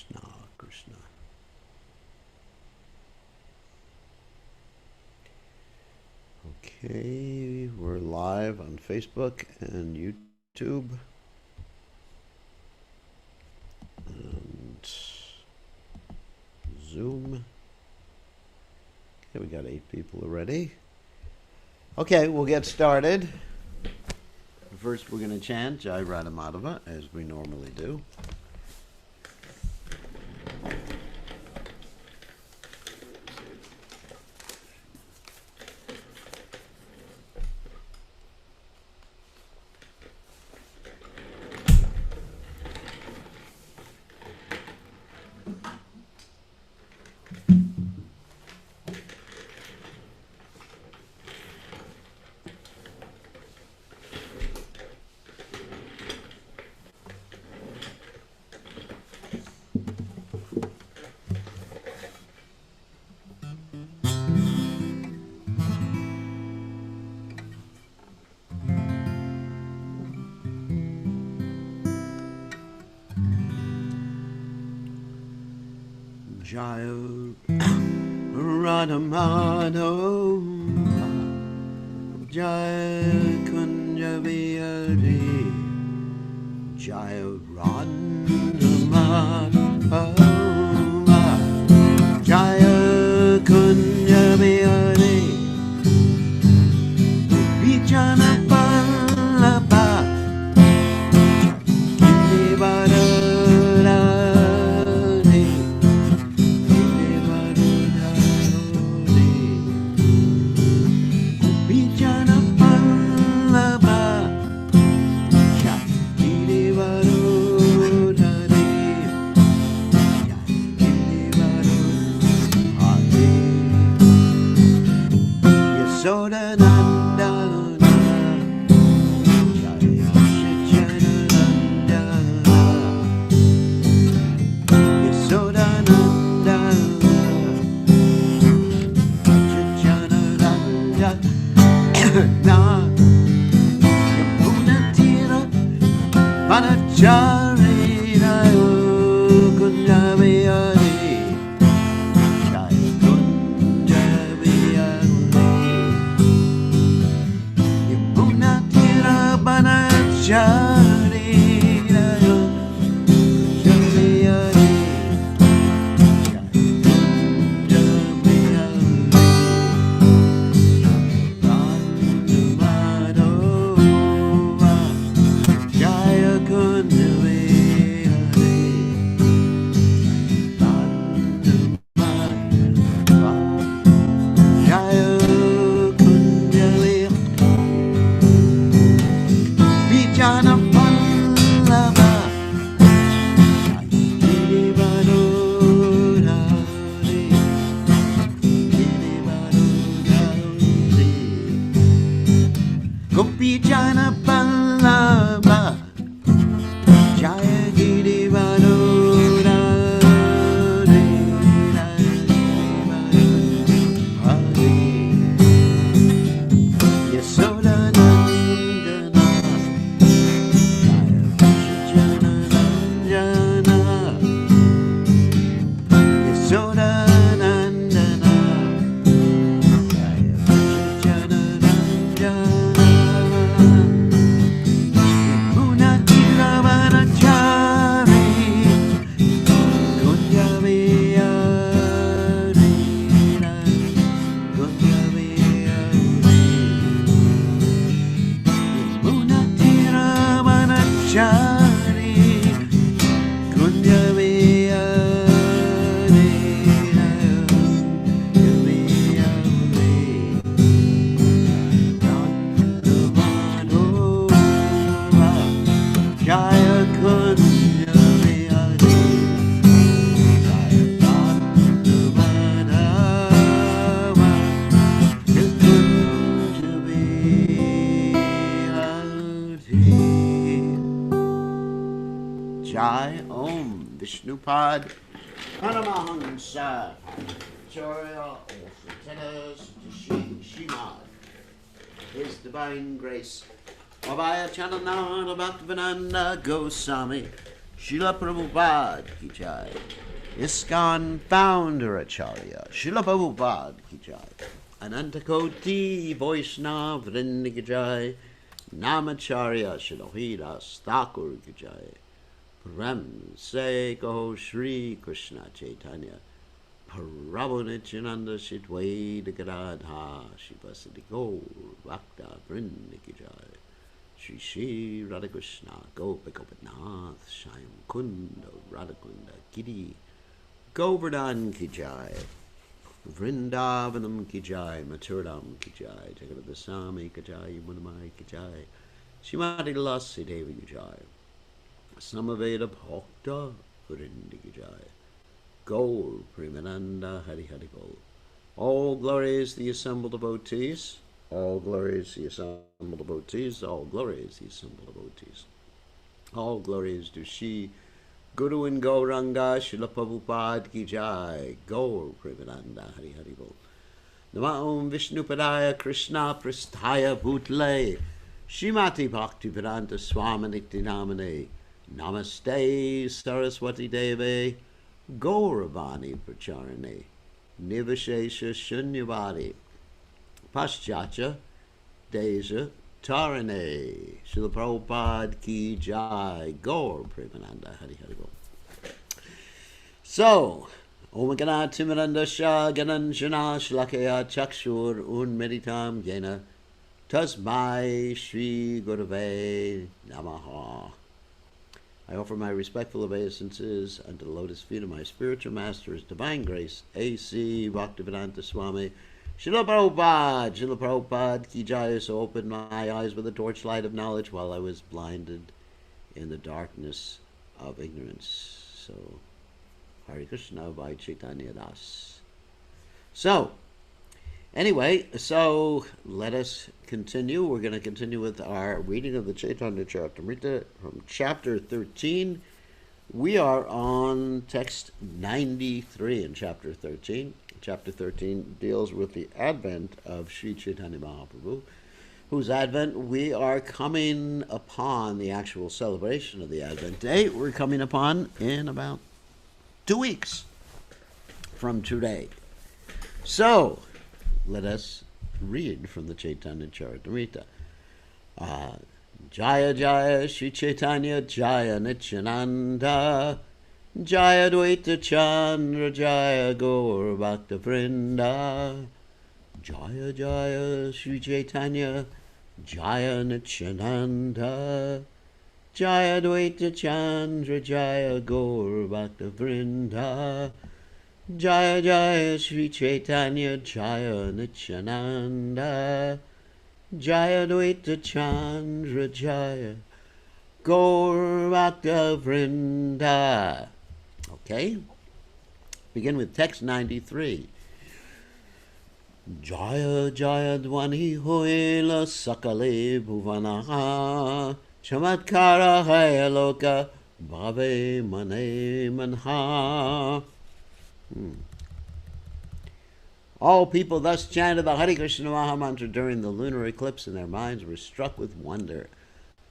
Krishna, Krishna. Okay, we're live on Facebook and YouTube. And Zoom. Okay, we got 8 people already. Okay, we'll get started. First, we're going to chant Jai Radha Madhava, as we normally do. Jai Radha Madhava, Jai Kunja Vihari, Jai Radha Madhava, Jai Kunja Vihari, Vijana Pallava, Vishnupad Paramahansa Acharya Tenors Shimad. His Divine Grace Abhaya Chanananda Bhaktivedanta Goswami Srila Prabhupada ki jai. ISKCON founder Acharya Srila Prabhupada ki jai. Anantakoti Vaishnava Vrinda ki jai. Namacharya Shilohidas Thakur ki jai. Prem se Kaho Shri Krishna Chaitanya Prabhu Nityananda Shitvaita Gadadha Shivasati Gaur Bhakta Vrinda ki jai. Shri Shri Radhakrishna Gopinath Shyam Kunda Radhakunda Giri Govardhan ki jai. Vrindavanam ki jai. Maturam ki jai. Jagadasami ki jai. Munamai ki jai. Shrimati Lassi Devi ki jai. Samaveda Bhakta Vrinda ki jai. Gaur Premananda Hari Hari Gaur. All glories the assembled devotees. All glories the assembled devotees. All glories the assembled devotees. All glories to Shri Guru and Gauranga Srila Prabhupada ki jai. Gaur Premananda Hari Hari Bol. Nama Om Vishnupadaya Krishna Prasthaya Bhutle Shrimati Bhaktivedanta Swaminiti Namane Namaste Saraswati Deve Gauravani Pracharane Nivashesha Shunyavadi Paschatya Deja Tarane Srila Prabhupada ki jai. Gaur Premananda Hari Hari Bol. So, Om Gana Timiranda Shah Gananjana Shlakaya Chakshur Unmeditam Yena Tasmai Shri Gurave Namaha. I offer my respectful obeisances unto the lotus feet of my spiritual master, His Divine Grace, A.C. Bhaktivedanta Swami, Srila Prabhupada ki jai. So opened my eyes with a torchlight of knowledge while I was blinded in the darkness of ignorance. So, Hare Krishna by Caitanya Das. So, anyway, so let us continue. We're going to continue with our reading of the Caitanya Caritamrta from chapter 13. We are on text 93 in chapter 13. Chapter 13 deals with the advent of Sri Chaitanya Mahaprabhu, whose advent we are coming upon, the actual celebration of the Advent day, we're coming upon in about 2 weeks from today. So, let us read from the Caitanya Caritamrta. Jaya Jaya Sri Chaitanya Jaya Nityananda Jaya Dvaita Chandra Jaya Gaur Bhakta Vrinda Jaya Jaya Sri Chaitanya Jaya Nityananda Jaya Dvaita Chandra Jaya Gaur Bhakta Vrinda Jaya Jaya Sri Chaitanya Jaya Nityananda Jaya Dvaita Chandra Jaya Gaur Bhakta Vrinda. Okay, begin with text 93. Jaya Jaya Dvani Hoela Sakale Bhuvanaha Chamatkara Hayaloka Bhave Mane Manha. All people thus chanted the Hare Krishna Mahamantra during the lunar eclipse, and their minds were struck with wonder.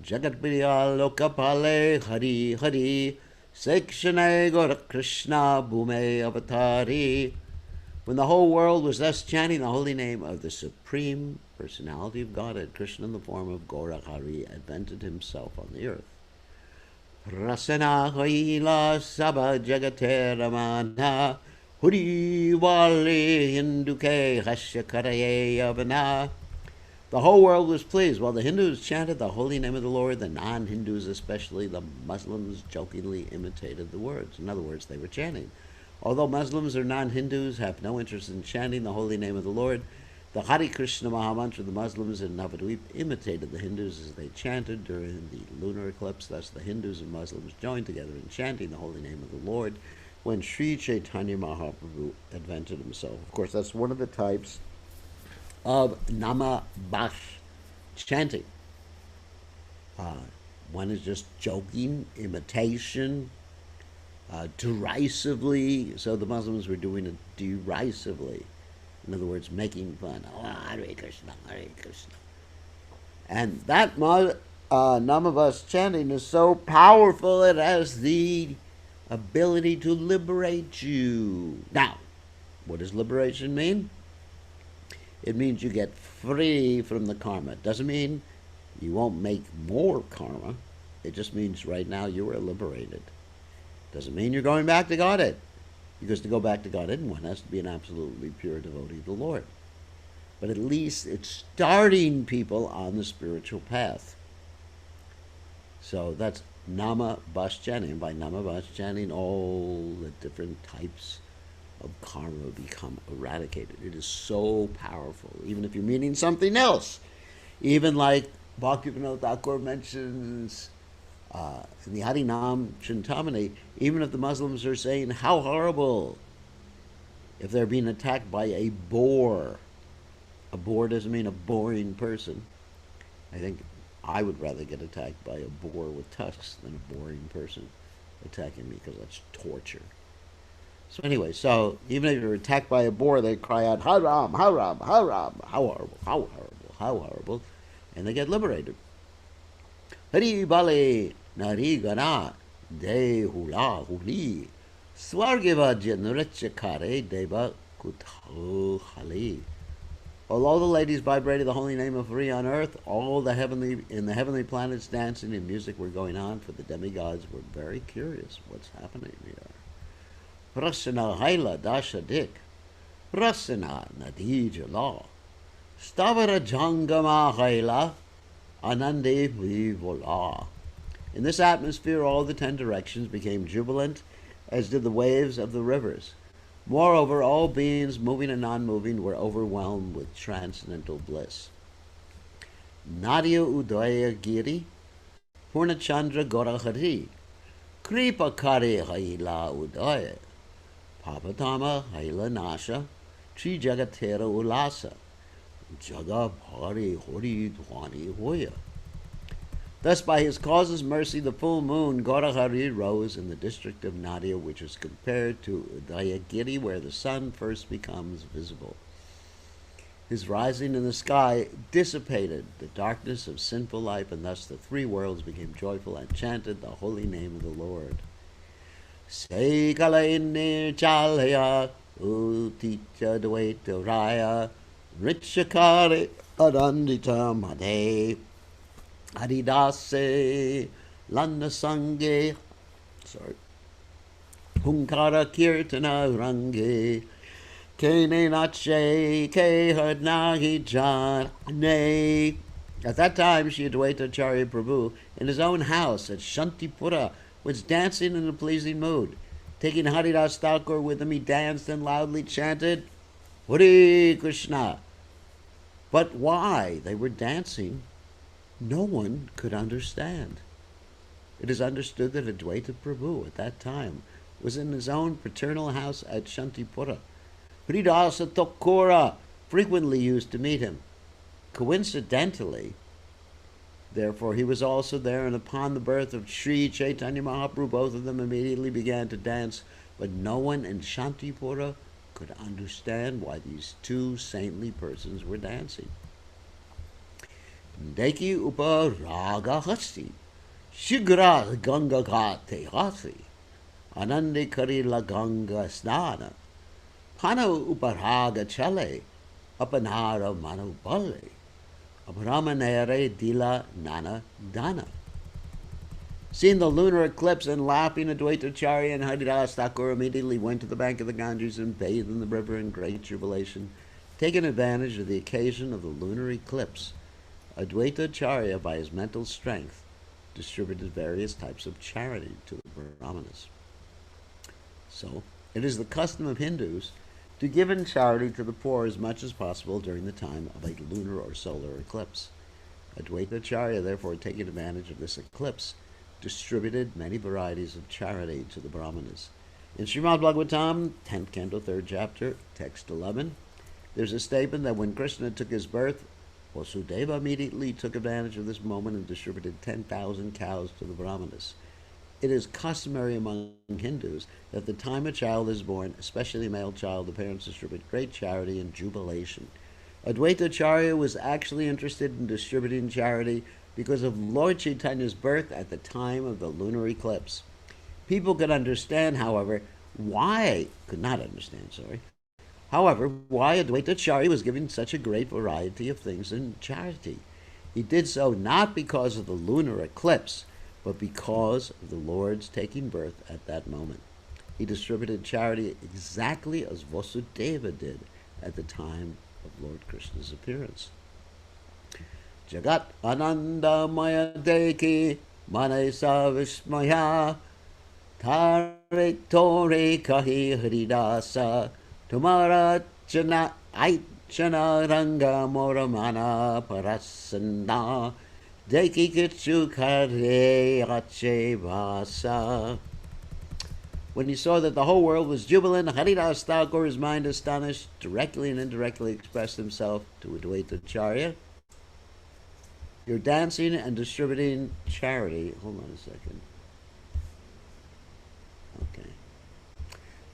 Jagatpriya Lokapale Hari Hari Sekshane Gora Krishna Bhume Avatari. When the whole world was thus chanting the holy name of the Supreme Personality of Godhead, Krishna in the form of Gora Hari advented himself on the earth. Prasana Haila Sabha Jagate Ramana Huri Wali Hinduke Hashakaraye Yavana. The whole world was pleased. While the Hindus chanted the holy name of the Lord, the non-Hindus, especially the Muslims, jokingly imitated the words. In other words, they were chanting. Although Muslims or non-Hindus have no interest in chanting the holy name of the Lord, the Hare Krishna Mahamantra, the Muslims in Navadvip imitated the Hindus as they chanted during the lunar eclipse. Thus the Hindus and Muslims joined together in chanting the holy name of the Lord when Sri Chaitanya Mahaprabhu advented himself. Of course, that's one of the types of Nama Bash chanting. One is just joking, imitation, derisively. So the Muslims were doing it derisively. In other words, making fun. Oh, Hare Krishna, Hare Krishna. And that Namavas chanting is so powerful it has the ability to liberate you. Now, what does liberation mean? It means you get free from the karma. It doesn't mean you won't make more karma. It just means right now you are liberated. Doesn't mean you're going back to Godhead. Because to go back to Godhead, one has to be an absolutely pure devotee of the Lord. But at least it's starting people on the spiritual path. So that's Nama Bas chanting. By Nama Bas chanting, all the different types of karma become eradicated. It is so powerful. Even if you're meaning something else. Even like Bhaktivinoda Thakur mentions in the Harinam Chintamani, even if the Muslims are saying, how horrible, if they're being attacked by a boar. A boar doesn't mean a boring person. I think I would rather get attacked by a boar with tusks than a boring person attacking me, because that's torture. So anyway, so even if you're attacked by a boar, they cry out, Haram, Haram, Haram, how horrible, how horrible, how horrible, and they get liberated. Hari Bale Nari Gana De Hula Huli Swargiva Janurachakare Deva Kutho Hali. Although the ladies vibrated the holy name of Hari on earth, all the heavenly planets dancing and music were going on, for the demigods were very curious what's happening here. Prasana Haila Dasha Dik Prasana Nadija Law Stavara Jangama Haila Anande Vivola. In this atmosphere, all the 10 directions became jubilant, as did the waves of the rivers. Moreover, all beings, moving and non-moving, were overwhelmed with transcendental bliss. Nadia Udaya Giri, Purnachandra Gorahari, Kripa Kare Haila Udaya, Papatama Haila Nasha, Tri Jagatera Ulasa, Jaga Bhari Hori Dhwani Hoya. Thus, by his cause's mercy, the full moon, Gaurahari, rose in the district of Nadia, which is compared to Udayagiri, where the sun first becomes visible. His rising in the sky dissipated the darkness of sinful life, and thus the 3 worlds became joyful and chanted the holy name of the Lord. Seikalainir Chalaya Uticha Dwaita Raya Richakare Arandita Made Haridase Landa Sange Hunkara Kirtana Range Kene Nache Ke Hadnahi Jane. At that time, Sri Advaita Acharya Prabhu, in his own house at Shantipura, was dancing in a pleasing mood. Taking Haridas Thakur with him, he danced and loudly chanted, Hare Krishna. But why they were dancing, no one could understand. It is understood that Advaita Prabhu at that time was in his own paternal house at Shantipura. Hridasa Thakura frequently used to meet him. Coincidentally, therefore, he was also there, and upon the birth of Sri Caitanya Mahaprabhu, both of them immediately began to dance, but no one in Shantipura could understand why these 2 saintly persons were dancing. Deki upa raga hasti, shigra ganga gate hasi, anande kari la ganga snana, pana uparaga chale, apanara manu bale, abramanere dila nana dana. Seeing the lunar eclipse and laughing, Advaita Acharya and Haridas Thakur immediately went to the bank of the Ganges and bathed in the river in great jubilation, taking advantage of the occasion of the lunar eclipse. Advaita Acharya, by his mental strength, distributed various types of charity to the Brahmanas. So, it is the custom of Hindus to give in charity to the poor as much as possible during the time of a lunar or solar eclipse. Advaita Acharya, therefore, taking advantage of this eclipse, distributed many varieties of charity to the Brahmanas. In Srimad Bhagavatam, 10th canto, 3rd chapter, text 11, there's a statement that when Krishna took his birth, Vasudeva immediately took advantage of this moment and distributed 10,000 cows to the Brahmanas. It is customary among Hindus that at the time a child is born, especially a male child, the parents distribute great charity and jubilation. Advaita Acharya was actually interested in distributing charity because of Lord Chaitanya's birth at the time of the lunar eclipse. People could understand, however, could not understand, however, why Advaitacharya was giving such a great variety of things in charity. He did so not because of the lunar eclipse, but because of the Lord's taking birth at that moment. He distributed charity exactly as Vasudeva did at the time of Lord Krishna's appearance. Jagat Ananda Maya Deki Manasa Vishmaya Tare Tore Kahi Haridasa Tumara Chana Aichana Ranga Moramana Parasana Deki Kichu Kare Ache Vasa. When he saw that the whole world was jubilant, Haridas Thakur, his mind astonished, directly and indirectly expressed himself to Advaitacharya. You're dancing and distributing charity. Hold on a second. Okay.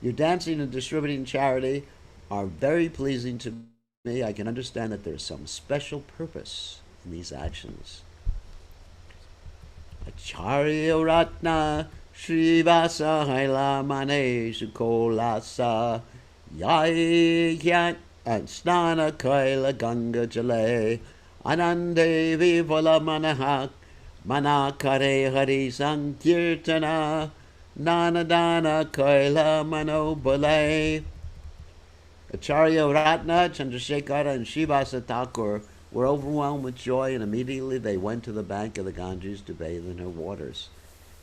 Your dancing and distributing charity are very pleasing to me. I can understand that there's some special purpose in these actions. Acharya Ratna Srivasa Haila Mane Sukolasa Yai Snana Kaila Ganga Jale Anande Vivala Manahak Manakare Hari Sankirtana Nanadana Kaila Mano Balay. Acharya Ratna, Chandrasekhara, and Srivasa Thakur were overwhelmed with joy, and immediately they went to the bank of the Ganges to bathe in her waters.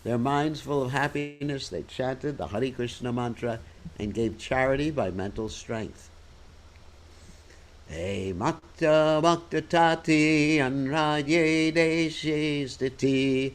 Their minds full of happiness, they chanted the Hare Krishna mantra and gave charity by mental strength. Hey Makta Makta Tati Anraye Deshe Stiti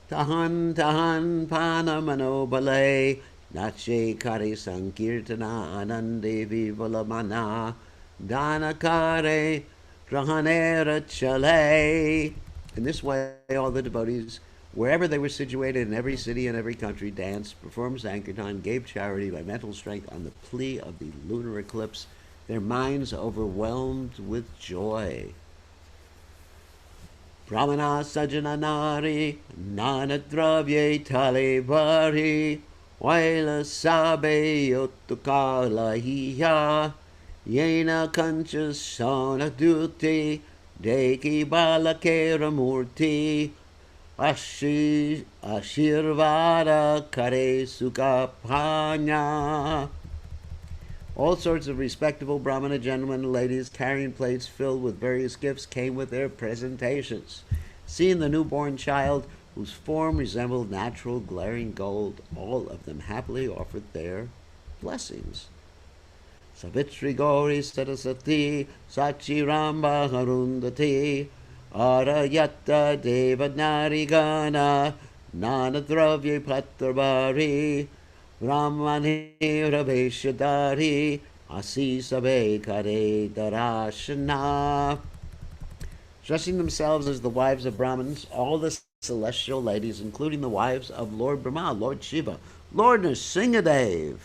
Tahan Tahan Panamano Balay Nache Kare Sankirtana Anande Vivalamana Danakare Grahanera Chale. In this way, all the devotees, wherever they were situated in every city and every country, danced, performed Sankirtan, gave charity by mental strength on the plea of the lunar eclipse, their minds overwhelmed with joy. Brahmana Sajana Nari Nanadravye Tale Bari Waila Sabe Yotukala Hiya Yena Kanchasana Duti Deki Balakera Murti Ashirvada Kare Sukapanya. All sorts of respectable Brahmana gentlemen and ladies carrying plates filled with various gifts came with their presentations. Seeing the newborn child, whose form resembled natural glaring gold, all of them happily offered their blessings. Savitri Gauri Sarasati Sachi Ramba Harundati Arayata Devanari Gana Nanadravya Patrabari Brahmani Raveshadari Asisabe Kare Darashana. Dressing themselves as the wives of Brahmins, all the celestial ladies, including the wives of Lord Brahma, Lord Shiva, Lord Nrsingadev,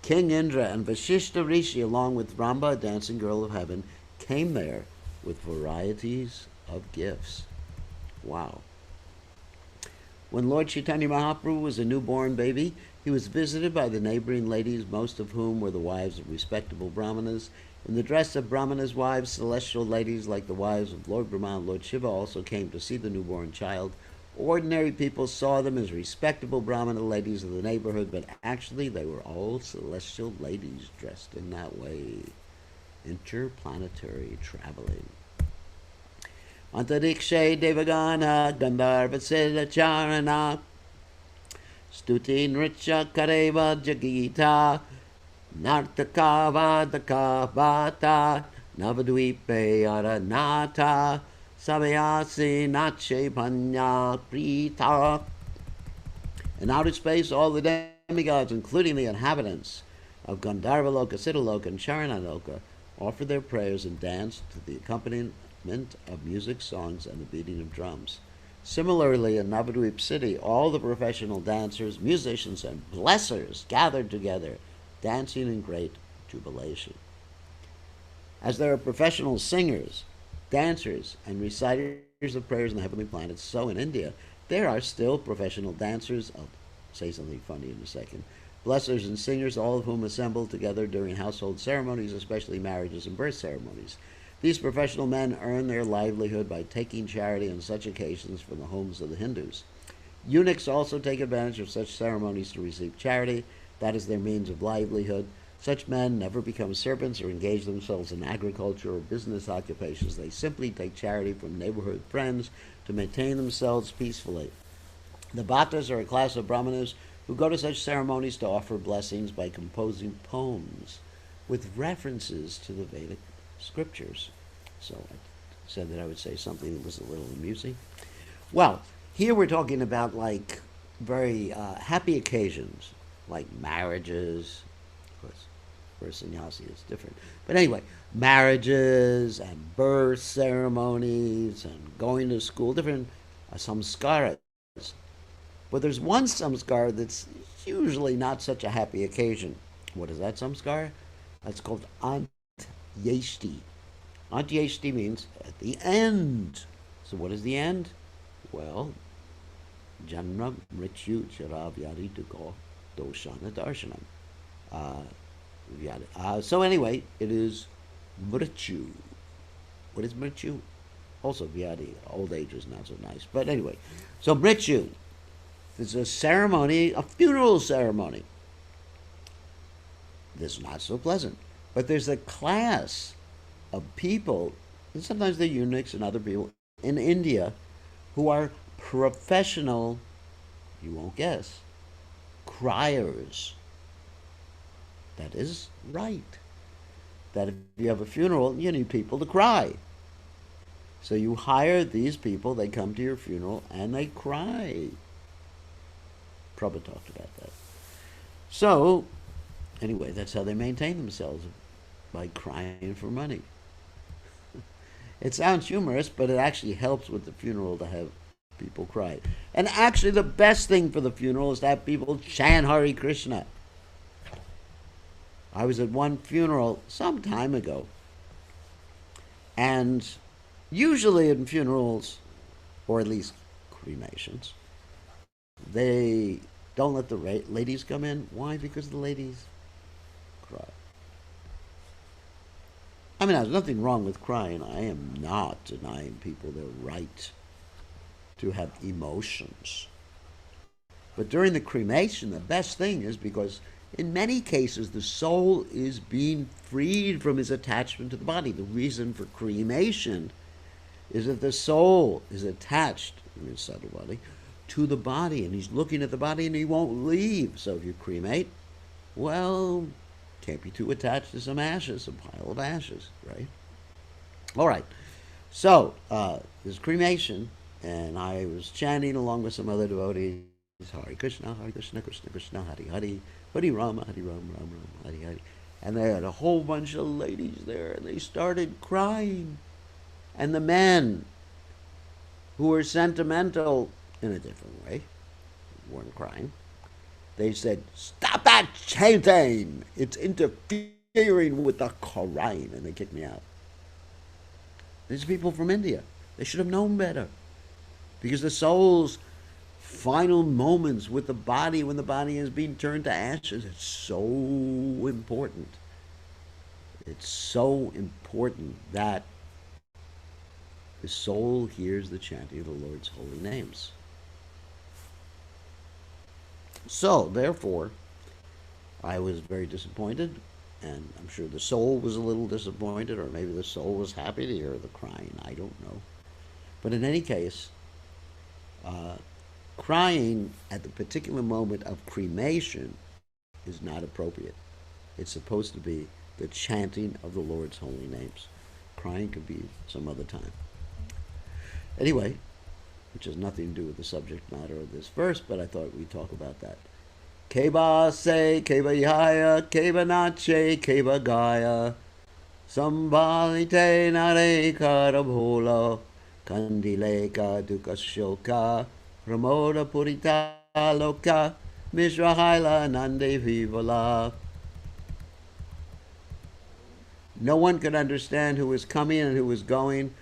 King Indra, and Vashishta Rishi, along with Ramba, a dancing girl of heaven, came there with varieties of gifts. Wow. When Lord Chaitanya Mahaprabhu was a newborn baby, he was visited by the neighboring ladies, most of whom were the wives of respectable Brahmanas. In the dress of Brahmanas' wives, celestial ladies like the wives of Lord Brahma and Lord Shiva also came to see the newborn child. Ordinary people saw them as respectable Brahmana ladies of the neighborhood, but actually they were all celestial ladies dressed in that way. Interplanetary traveling. Antarikshe Devagana Gandharva Siddhacharana Stuti Nritya Kareva Jagita Nartaka Vadaka Bata Navadvipe Aranata Savyasi Nache Panya Prita. In outer space, all the demigods, including the inhabitants of Gandharvaloka, Siddhaloka, and Charanaloka, offered their prayers and danced to the accompaniment of music, songs, and the beating of drums. Similarly, in Navadvip city, all the professional dancers, musicians, and blessers gathered together, dancing in great jubilation. As there are professional singers, dancers, and reciters of prayers on the heavenly planets, so in India, there are still professional dancers. I'll say something funny in a second. Blessers and singers, all of whom assemble together during household ceremonies, especially marriages and birth ceremonies. These professional men earn their livelihood by taking charity on such occasions from the homes of the Hindus. Eunuchs also take advantage of such ceremonies to receive charity. That is their means of livelihood. Such men never become servants or engage themselves in agriculture or business occupations. They simply take charity from neighborhood friends to maintain themselves peacefully. The bhattas are a class of brahmanas who go to such ceremonies to offer blessings by composing poems with references to the Vedic scriptures. So I said that I would say something that was a little amusing. Well, here we're talking about like very happy occasions, like marriages. Of course, for a sannyasi it's different. But anyway, marriages and birth ceremonies and going to school, different samskaras. But there's one samskar that's usually not such a happy occasion. What is that samskar? That's called antyeshti. Antyeshti means at the end. So what is the end? Well, janma mrityu chara vyadi dukkha doshana darshanam. So anyway, it is mrityu. What is mrityu? Also vyadi. Old age is not so nice. But anyway, so mrityu. It's a ceremony, a funeral ceremony. This is not so pleasant. But there's a class of people, and sometimes they're eunuchs and other people, in India who are professional, you won't guess, criers. That is right. That if you have a funeral, you need people to cry. So you hire these people, they come to your funeral, and they cry. Prabhupada talked about that. So, anyway, that's how they maintain themselves, by crying for money. It sounds humorous, but it actually helps with the funeral to have people cry. And actually, the best thing for the funeral is to have people chant Hare Krishna. I was at one funeral some time ago, and usually in funerals, or at least cremations, they don't let the ladies come in. Why? Because the ladies cry. I mean, there's nothing wrong with crying. I am not denying people their right to have emotions. But during the cremation, the best thing is because in many cases the soul is being freed from his attachment to the body. The reason for cremation is that the soul is attached in his subtle body to the body, and he's looking at the body and he won't leave. So if you cremate, well, can't be too attached to some ashes, a pile of ashes, right? All right. So there's cremation, and I was chanting along with some other devotees, Hare Krishna, Krishna Krishna, Hare Hare, Hare Rama, Hare Rama, Rama Rama, Hare Hare. And they had a whole bunch of ladies there, and they started crying. And the men, who were sentimental in a different way, weren't crying. They said, "Stop that chanting! It's interfering with the Quran," and they kicked me out. These people from India, they should have known better. Because the soul's final moments with the body, when the body is being turned to ashes, it's so important. It's so important that the soul hears the chanting of the Lord's holy names. So, therefore, I was very disappointed, and I'm sure the soul was a little disappointed, or maybe the soul was happy to hear the crying. I don't know. But in any case, crying at the particular moment of cremation is not appropriate. It's supposed to be the chanting of the Lord's holy names. Crying could be some other time. Anyway, which has nothing to do with the subject matter of this verse, but I thought we'd talk about that. Keba se, keba yaya, keba nache, keba gaya, sambalite nare karabhola, kandileka dukashoka, ramoda purita loka, mishrahaila nande vivala. No one could understand who was coming and who was going.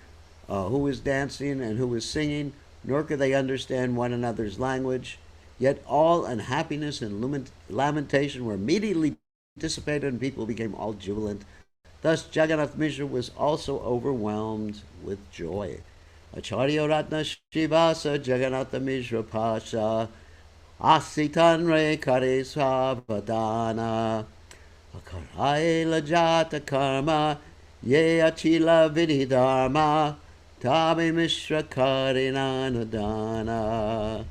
who was dancing and who was singing, nor could they understand one another's language. Yet all unhappiness and lamentation were immediately dissipated, and people became all jubilant. Thus, Jagannath Mishra was also overwhelmed with joy. Acharya Ratna Shivasa Jagannatha Mishra Pasha Asitanre Kare Svabhadana Akarai Lajata Karma Ye Achila Vididharma Tabe Mishra Karinanadana.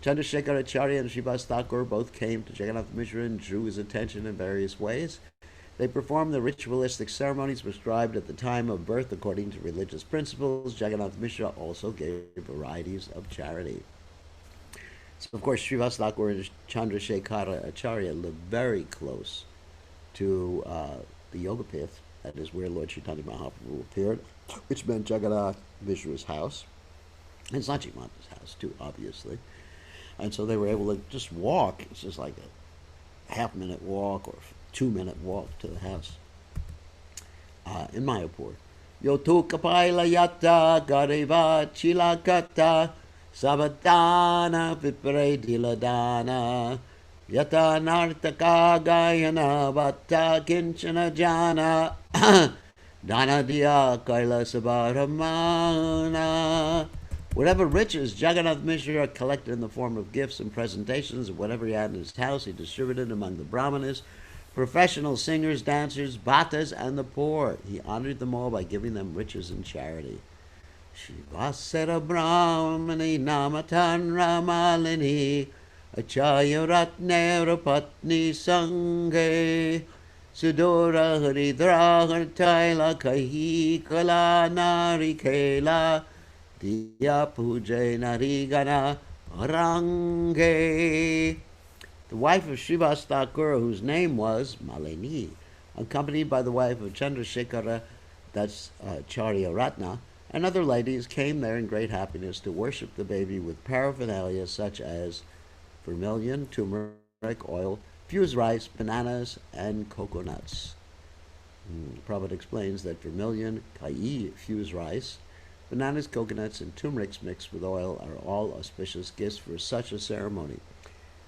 Chandrasekhar Acharya and Srivas Thakur both came to Jagannath Mishra and drew his attention in various ways. They performed the ritualistic ceremonies prescribed at the time of birth according to religious principles. Jagannath Mishra also gave varieties of charity. So, of course, Srivas Thakur and Chandrasekhar Acharya lived very close to the Yogapith, that is where Lord Chaitanya Mahaprabhu appeared, which meant Jagannath Mishra's house, and Sanchimata's house, too, obviously. And so they were able to just walk. It's just like a half-minute walk or 2-minute walk to the house in Mayapur. Yotu kapaila yata gariva chilakata sabadana vipre diladana yata nartaka gayana vata kinchana jana dana diya kaila sabaramana. Whatever riches Jagannath Mishra collected in the form of gifts and presentations of whatever he had in his house, he distributed among the brahmanas, professional singers, dancers, bhattas, and the poor. He honored them all by giving them riches and charity. Shivasara Brahmani Namatan Ramalini Acharya Ratnera Patni Sanghe Sudora Haridra Hartaila Kahi Kala Narikela Diya Pujay Narigana Range. The wife of Srivas Thakur, whose name was Malini, accompanied by the wife of Chandrasekhara, that's Acharya Ratna, and other ladies, came there in great happiness to worship the baby with paraphernalia such as vermilion, turmeric, oil, fused rice, bananas, and coconuts. Prabhupada explains that vermilion, kai, fused rice, bananas, coconuts, and turmeric mixed with oil are all auspicious gifts for such a ceremony.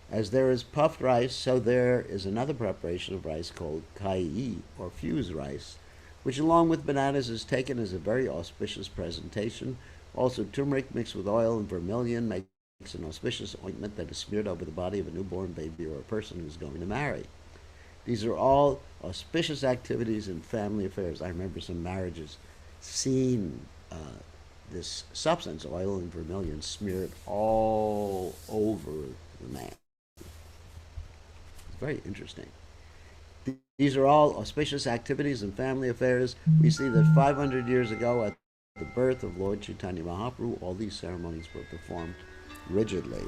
As there is puffed rice, so there is another preparation of rice called kai, or fused rice, which along with bananas is taken as a very auspicious presentation. Also, turmeric mixed with oil and vermilion makes an auspicious ointment that is smeared over the body of a newborn baby or a person who is going to marry. These are all auspicious activities in family affairs. I remember some marriages seeing this substance, oil and vermilion, smeared all over the man. It's very interesting. These are all auspicious activities in family affairs. We see that 500 years ago, at the birth of Lord Chaitanya Mahaprabhu, all these ceremonies were performed rigidly.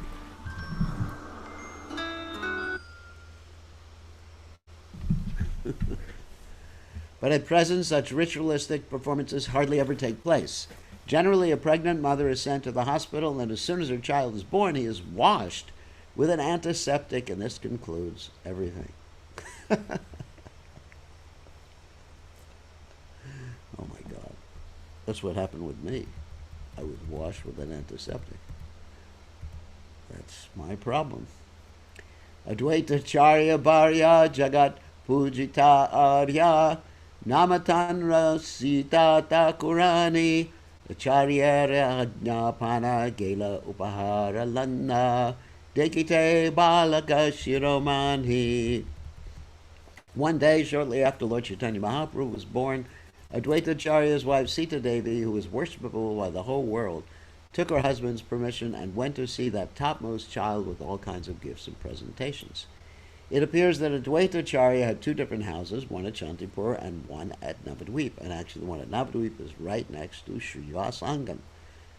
But at present, such ritualistic performances hardly ever take place. Generally, a pregnant mother is sent to the hospital, and as soon as her child is born, he is washed with an antiseptic, and this concludes everything. Oh my God. That's what happened with me. I was washed with an antiseptic. That's my problem. Advaita Charya Bharya Jagat Pujita Arya Namatanra Sita Takurani Acharya Ajnapana Gela Upahara Lanna Dekite Balaka Shiromani. One day, shortly after Lord Chaitanya Mahaprabhu was born, Advaita Acharya's wife Sita Devi, who was worshipable by the whole world, took her husband's permission and went to see that topmost child with all kinds of gifts and presentations. It appears that Advaita Acharya had two different houses, one at Shantipur and one at Navadvip. And actually the one at Navadvip is right next to Srivas Angam.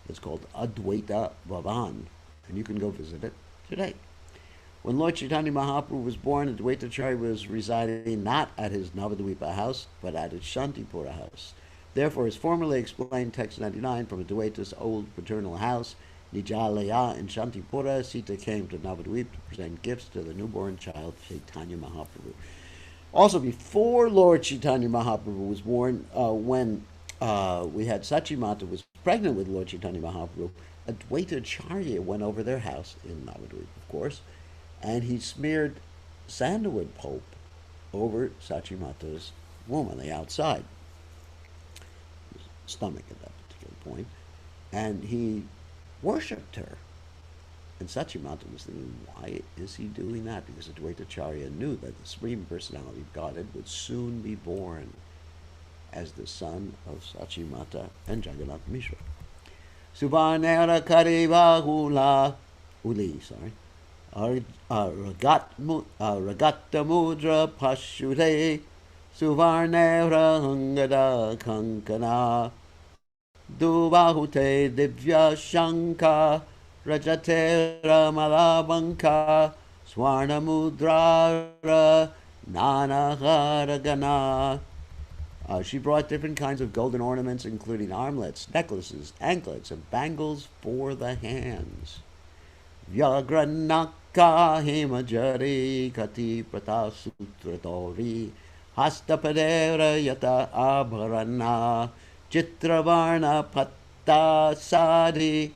It's called Advaita Bhavan, and you can go visit it today. When Lord Chaitanya Mahaprabhu was born, Advaita Acharya was residing not at his Navadvipa house, but at his Shantipura house. Therefore, as formerly explained, text 99, from Advaita's old paternal house, Nijalaya in Shantipura, Sita came to Navadvip to present gifts to the newborn child, Chaitanya Mahaprabhu. Also, before Lord Chaitanya Mahaprabhu was born, when we had Sachimata was pregnant with Lord Chaitanya Mahaprabhu, Advaita Charya went over their house in Navadvip, of course, and he smeared sandalwood pulp over Sachimata's womb on the outside, stomach at that particular point, and he worshipped her. And Sachimata was thinking, why is he doing that? Because Advaita Charya knew that the Supreme Personality of Godhead would soon be born as the son of Sachimata and Jagannath Mishra. Subarnera Kariva Uli, Ragatta Mudra Pashure, Suvarnera Hangada Kankana, Dubahute Divya Shanka, Rajatera Malabanka, Swarna Mudrara, Nanaharagana. She brought different kinds of golden ornaments, including armlets, necklaces, anklets, and bangles for the hands. Vyagranaka himajari kati prata sutratori hastapadera yata abharana chitravarna patta sadi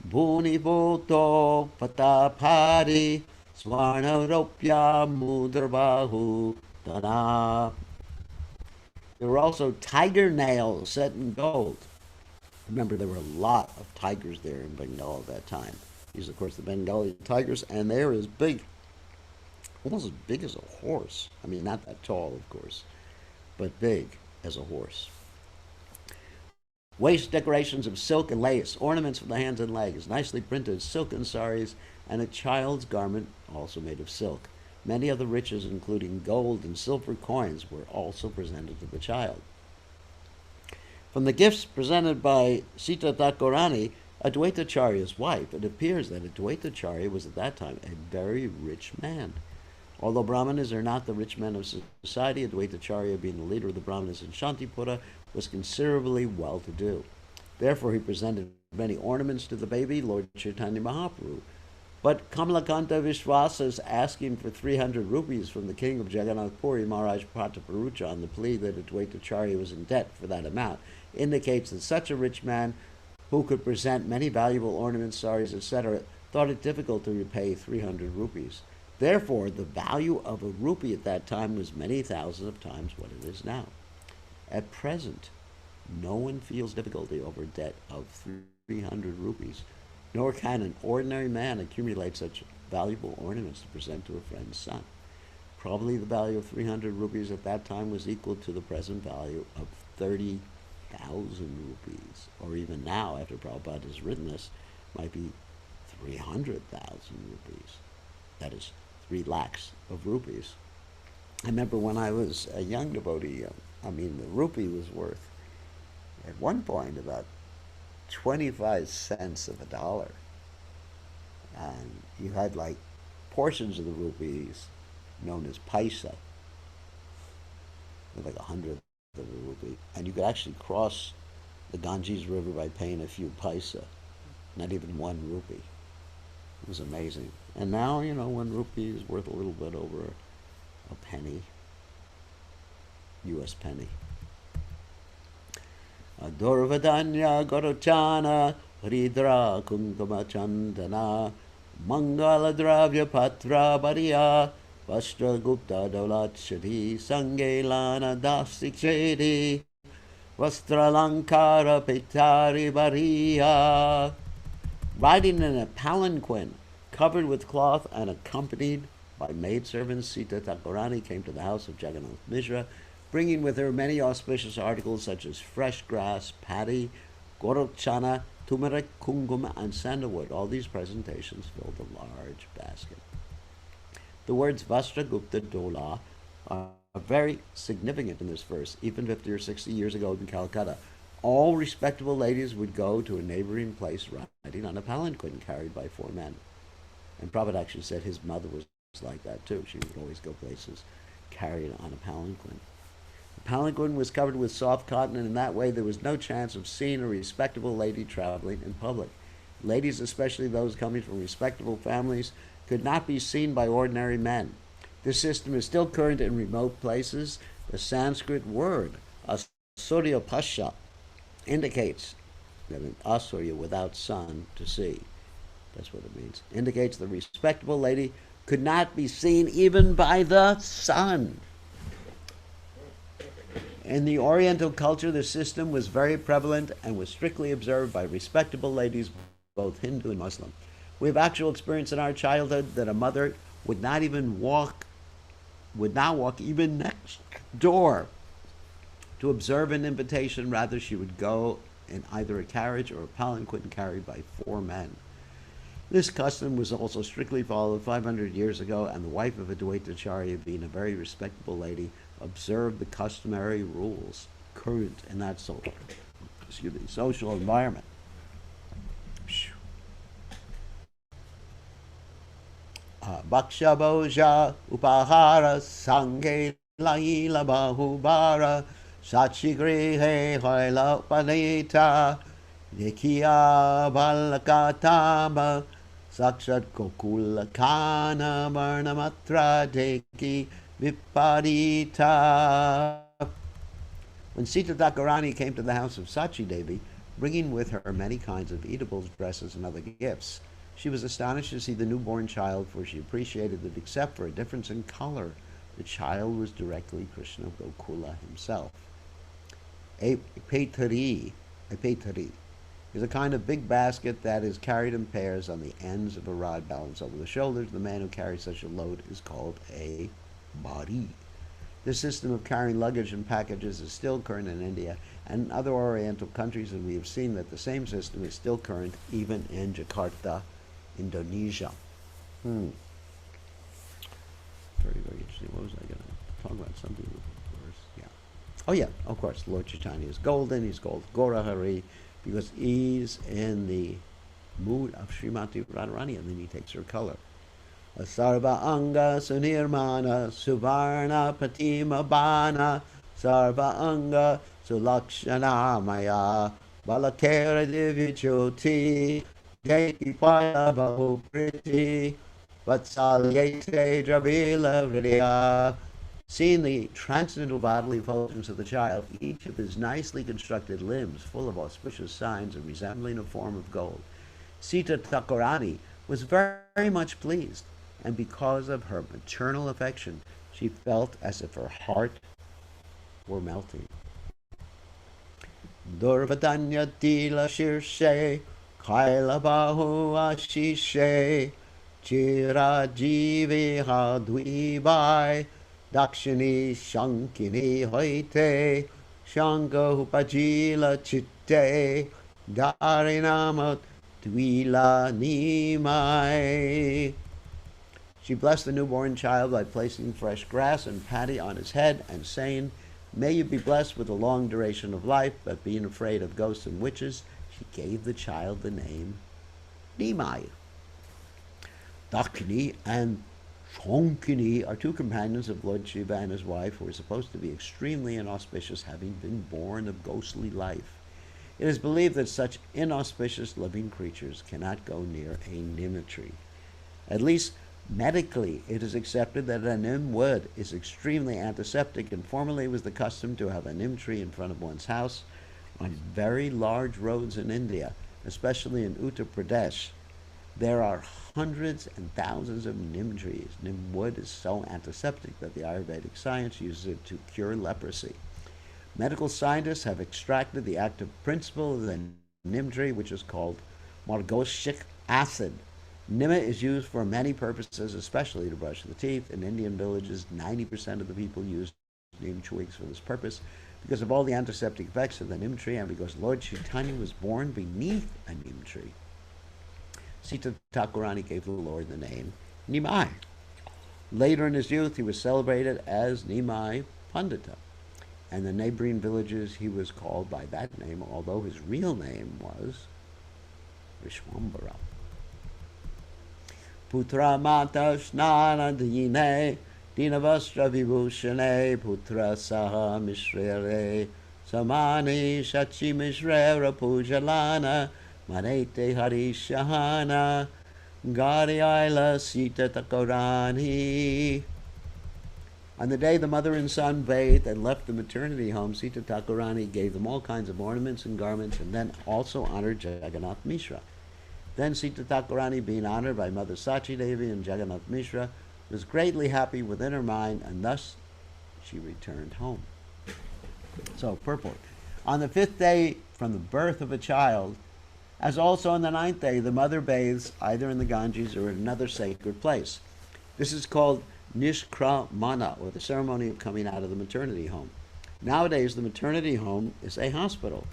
bhuni bhoto patapari swarna ropya mudrabahu dana. There were also tiger nails set in gold. Remember, there were a lot of tigers there in Bengal at that time. These, of course, the Bengali tigers, and they're as big, almost as big as a horse. I mean, not that tall, of course, but big as a horse. Waist decorations of silk and lace, ornaments for the hands and legs, nicely printed silken saris, and a child's garment also made of silk. Many other riches, including gold and silver coins, were also presented to the child. From the gifts presented by Sita Thakurani, Advaitacharya's wife, it appears that Advaitacharya was at that time a very rich man. Although Brahmanas are not the rich men of society, Advaitacharya, being the leader of the Brahmanas in Shantipura, was considerably well-to-do. Therefore, he presented many ornaments to the baby, Lord Chaitanya Mahaprabhu. But Kamalakanta Vishwasa's asking for 300 rupees from the king of Jagannath Puri, Maharaj Prataparucha, on the plea that Advaitacharya was in debt for that amount, indicates that such a rich man, who could present many valuable ornaments, saris, etc., thought it difficult to repay 300 rupees. Therefore, the value of a rupee at that time was many thousands of times what it is now. At present, no one feels difficulty over a debt of 300 rupees, nor can an ordinary man accumulate such valuable ornaments to present to a friend's son. Probably the value of 300 rupees at that time was equal to the present value of 30,000 rupees, or even now, after Prabhupada has written this, might be 300,000 rupees. That is 3 lakhs of rupees. I remember when I was a young devotee, the rupee was worth, at one point, about 25 cents of a dollar. And you had like portions of the rupees known as paisa, like 100th of a rupee. And you could actually cross the Ganges River by paying a few paisa, not even 1 rupee. It was amazing. And now, 1 rupee is worth a little bit over a penny, US penny. Durvadanya Gorochana Hridra Kundama Chandana Mangala Dravya Patra Bariya Vastra Gupta Daulat Shadi Sangelana Dasik Shedi Vastra Lankara Petari Bariya. Riding in a palanquin covered with cloth and accompanied by maidservants, Sita Thakurani came to the house of Jagannath Mishra, bringing with her many auspicious articles such as fresh grass, paddy, gorochana, turmeric, kungum, and sandalwood. All these presentations filled a large basket. The words Vastragupta Dola are very significant in this verse. Even 50 or 60 years ago in Calcutta, all respectable ladies would go to a neighboring place riding on a palanquin carried by 4 men. And Prabhupada actually said his mother was like that too. She would always go places carried on a palanquin. The palanquin was covered with soft cotton, and in that way there was no chance of seeing a respectable lady traveling in public. Ladies, especially those coming from respectable families, could not be seen by ordinary men. This system is still current in remote places. The Sanskrit word, Asuryapasha, indicates That means asurya, without sun, to see. That's what it means. Indicates the respectable lady could not be seen even by the sun. In the Oriental culture, the system was very prevalent and was strictly observed by respectable ladies, both Hindu and Muslim. We have actual experience in our childhood that a mother would not walk even next door to observe an invitation. Rather, she would go in either a carriage or a palanquin carried by 4 men. This custom was also strictly followed 500 years ago, and the wife of a Dvaitacharya, being a very respectable lady, observed the customary rules current in that social environment. Bhaksha Bhoja Upahara Sanghe Laila Bahubara Sachigrihe Hoila Panita Nikia Balakatama Sakshat Gokulakana Varnamatra Deki Viparita. When Sita Thakurani came to the house of Sachi Devi, bringing with her many kinds of eatables, dresses, and other gifts, she was astonished to see the newborn child, for she appreciated that except for a difference in color, the child was directly Krishna Gokula himself. A petari is a kind of big basket that is carried in pairs on the ends of a rod balanced over the shoulders. The man who carries such a load is called a bari. This system of carrying luggage and packages is still current in India and in other Oriental countries, and we have seen that the same system is still current even in Jakarta, Indonesia. Very, very interesting. What was I going to talk about? Something, of course. Yeah. Oh, yeah, of course. Lord Caitanya is golden. He's called Gaurahari because he's in the mood of Srimati Radharani, and then he takes her color. Sarva Anga Sunirmana Suvarna Patima Bana Sarva Anga Sulakshana Maya Balakera Divyajoti Deki Paya Bahu Priti Vatsalyate Dravila Vidya. Seeing the transcendental bodily effulgence of the child, each of his nicely constructed limbs full of auspicious signs and resembling a form of gold, Sita Thakurani was very much pleased, and because of her maternal affection, she felt as if her heart were melting. Durvatanya Tila Shirshe Kaila Bahu Ashishe Chirajivi Hadvibai Dakshini Shankini Hoite Shanka Upajila Chitte Darinamat Tvila Nimai. She blessed the newborn child by placing fresh grass and paddy on his head and saying, "May you be blessed with a long duration of life," but being afraid of ghosts and witches, she gave the child the name Nimai. Dakini and Shankini are two companions of Lord Shiva and his wife who are supposed to be extremely inauspicious, having been born of ghostly life. It is believed that such inauspicious living creatures cannot go near a nim tree. At least medically, it is accepted that a nim wood is extremely antiseptic, and formerly it was the custom to have a nim tree in front of one's house on very large roads in India, especially in Uttar Pradesh. There are hundreds and thousands of nim trees. Nim wood is so antiseptic that the Ayurvedic science uses it to cure leprosy. Medical scientists have extracted the active principle of the nim tree, which is called margosic acid. Nima is used for many purposes, especially to brush the teeth. In Indian villages, 90% of the people use neem twigs for this purpose because of all the antiseptic effects of the neem tree and because Lord Caitanya was born beneath a neem tree. Sita Thakurani gave the Lord the name Nimai. Later in his youth, he was celebrated as Nimai Pandita. And in the neighboring villages, he was called by that name, although his real name was Vishwambara. Putra mata snana dine dinavastra vibhushane putra saha mishrere samani shachi mishrera pujalana manete harishahana gari aila sita takorani. On the day the mother and son bathed and left the maternity home, Sita Thakurani gave them all kinds of ornaments and garments, and then also honored Jagannath Mishra. Then Sita Thakurani, being honored by Mother Sachi Devi and Jagannath Mishra, was greatly happy within her mind, and thus she returned home. So, purport. On the 5th day from the birth of a child, as also on the 9th day, the mother bathes either in the Ganges or in another sacred place. This is called Nishkramana, or the ceremony of coming out of the maternity home. Nowadays, the maternity home is a hospital.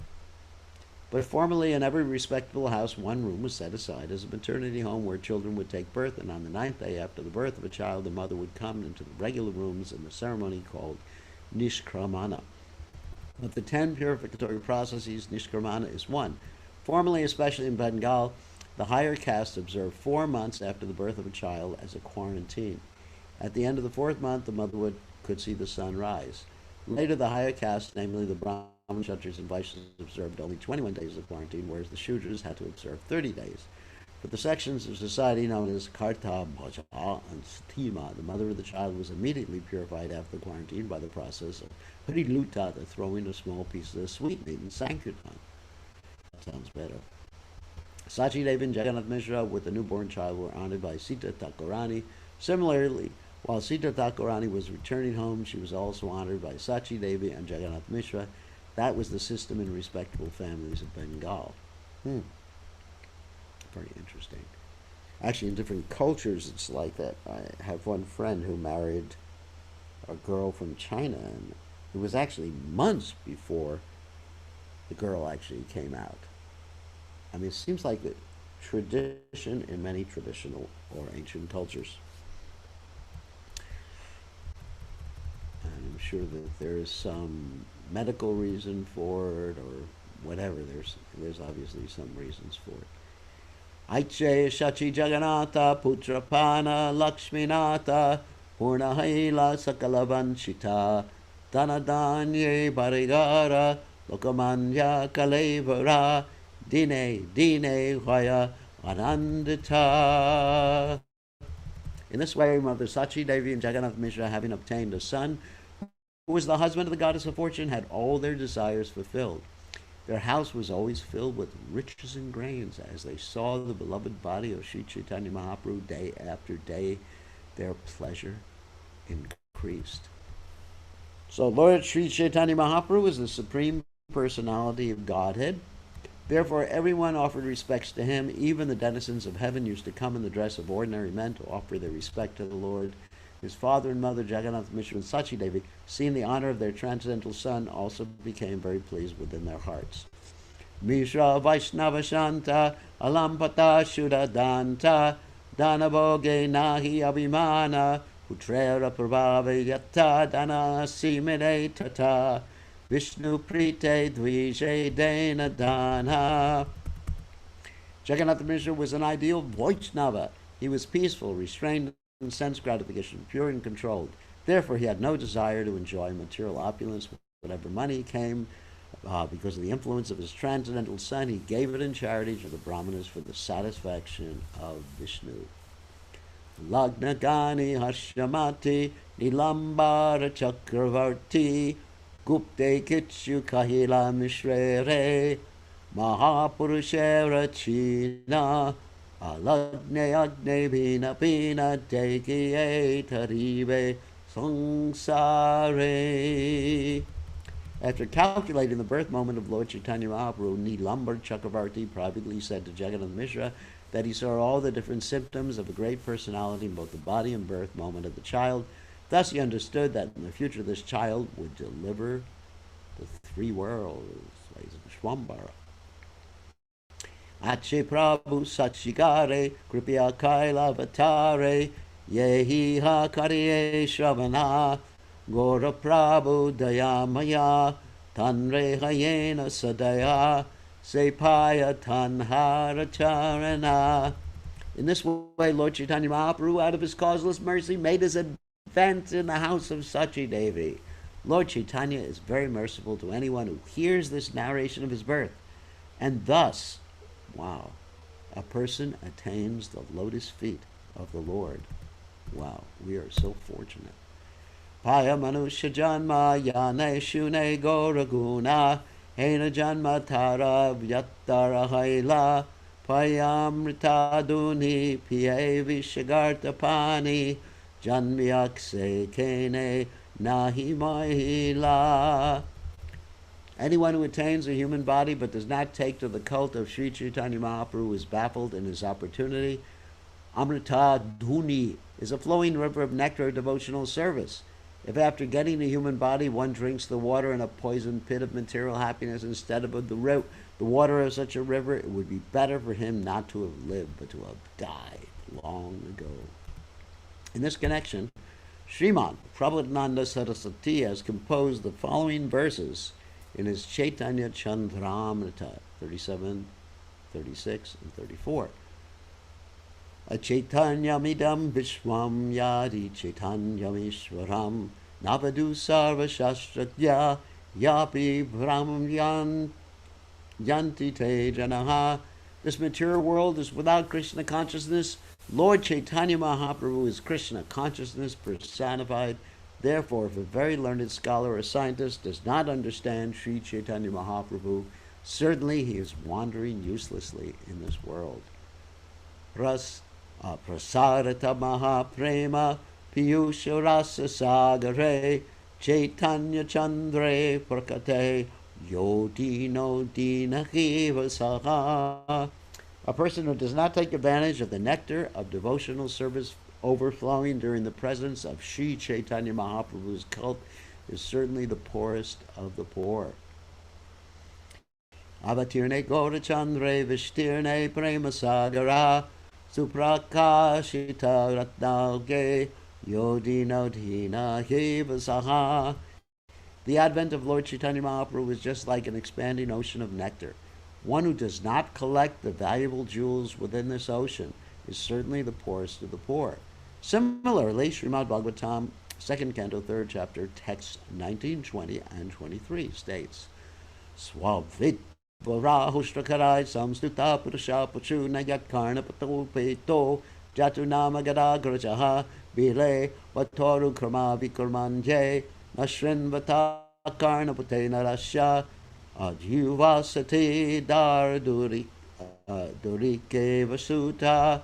But formerly, in every respectable house, one room was set aside as a maternity home where children would take birth, and on the 9th day after the birth of a child, the mother would come into the regular rooms in the ceremony called Nishkramana. Of the 10 purificatory processes, Nishkramana is one. Formerly, especially in Bengal, the higher caste observed 4 months after the birth of a child as a quarantine. At the end of the 4th month, the mother could see the sun rise. Later, the higher caste, namely the Brahmins, Kshatriyas, and Vaishyas, observed only 21 days of quarantine, whereas the Shudras had to observe 30 days. For the sections of society known as Karta-bhaja and Stima, the mother of the child was immediately purified after the quarantine by the process of Hariluta, the throwing of small pieces of sweetmeat in Sankirtan. That sounds better. Sachi Devi and Jagannath Mishra with the newborn child were honored by Sita Thakurani. Similarly, while Sita Thakurani was returning home, she was also honored by Sachi Devi and Jagannath Mishra. That was the system in respectable families of Bengal. Very interesting. Actually, in different cultures, it's like that. I have one friend who married a girl from China, and it was actually months before the girl actually came out. I mean, it seems like a tradition in many traditional or ancient cultures. And I'm sure that there is some medical reason for it or whatever. There's obviously some reasons for it. Aiche Shachi Jagannatha Putrapana Lakshminatha Purnahaila Sakalavanchita Dhanadanye Barigara Lokamanya Kalevara Dine Dine Haya Anandita. In this way, Mother Sachi Devi and Jagannath Mishra, having obtained a son who was the husband of the goddess of fortune, had all their desires fulfilled. Their house was always filled with riches and grains. As they saw the beloved body of Sri Caitanya Mahaprabhu day after day, their pleasure increased. So Lord Sri Caitanya Mahaprabhu is the Supreme Personality of Godhead. Therefore, everyone offered respects to him. Even the denizens of heaven used to come in the dress of ordinary men to offer their respect to the Lord. His father and mother, Jagannath Mishra and Sachi Devi, seeing the honor of their transcendental son, also became very pleased within their hearts. Mishra Vaishnava Shanta Alampata Shuddha Danta Dhanabhoge Nahi Abhimana Putrera Prabhave Yatta Dana Simene Tata Vishnu Prite Dvije Dena Dana. Jagannath Mishra was an ideal Vaishnava. He was peaceful, restrained in sense gratification, pure and controlled. Therefore, he had no desire to enjoy material opulence. Whatever money came, because of the influence of his transcendental son, he gave it in charity to the Brahmanas for the satisfaction of Vishnu. Lagnagani Harshamati Nilambara Chakravarti Gupte Kitchu Kahila Mishrere Mahapurushera China Alagne Agne Bina Bina Dekiye Taribe Sangsare. After calculating the birth moment of Lord Chaitanya Mahaprabhu, Nilambar Chakravarti privately said to Jagannath Mishra that he saw all the different symptoms of a great personality in both the body and birth moment of the child. Thus he understood that in the future this child would deliver the 3 worlds, Swambara. Ache Prabhu Sachigare Kripya Kaila Vatare Yehi Ha Kariye Shravana Gora Prabhu Dayamaya Tanre Hayena Sadaya Sepaya Tanhara Charana. In this way, Lord Chaitanya Mahaprabhu, out of his causeless mercy, made his advent in the house of Sachi Devi. Lord Chaitanya is very merciful to anyone who hears this narration of his birth, and thus, wow, a person attains the lotus feet of the Lord. Wow, we are so fortunate. Paya manusha janma yane shune goraguna hena janma tara vyattara haila payamrita duni piye vishagarta pani janmyakse kene nahi mahila. Anyone who attains a human body but does not take to the cult of Sri Chaitanya Mahaprabhu is baffled in his opportunity. Amrita Dhuni is a flowing river of nectar of devotional service. If after getting a human body one drinks the water in a poisoned pit of material happiness instead of the water of such a river, it would be better for him not to have lived but to have died long ago. In this connection, Srimad Prabhupada Saraswati has composed the following verses in his Caitanya Caritamrta 37, 36, and 34. Achaitanyamidam vishwam yadi chaitanyamishwaram navadu sarva shastratya yapi brahmam yanti te janaha. This material world is without Krishna consciousness. Lord Chaitanya Mahaprabhu is Krishna consciousness personified. Therefore, if a very learned scholar or scientist does not understand Sri Chaitanya Mahaprabhu, certainly he is wandering uselessly in this world. Prasarata Mahaprema Piyusha Rasa Sagare Chaitanya Chandre Prakate Yodino Dinahiva Saha. A person who does not take advantage of the nectar of devotional service overflowing during the presence of Sri Chaitanya Mahaprabhu's cult is certainly the poorest of the poor. Avatirne Gaurachandre Vishtirne Prema Sagara Suprakashita Ratnalge Yodino Dina Hivasaha. The advent of Lord Chaitanya Mahaprabhu is just like an expanding ocean of nectar. One who does not collect the valuable jewels within this ocean is certainly the poorest of the poor. Similarly, Srimad Bhagavatam, 2nd Canto, 3rd Chapter, texts 19, 20, and 23 states, Swavit Varahushtrakarai Samstuta Purusha Pachu Nayat Karna Pato Peto Jatunama Gadagrajaha Bile Vatoru Krama Vikurmanje Nashrin Vata Karna Putena Rasha Adhuvasati Dar Durike Vasuta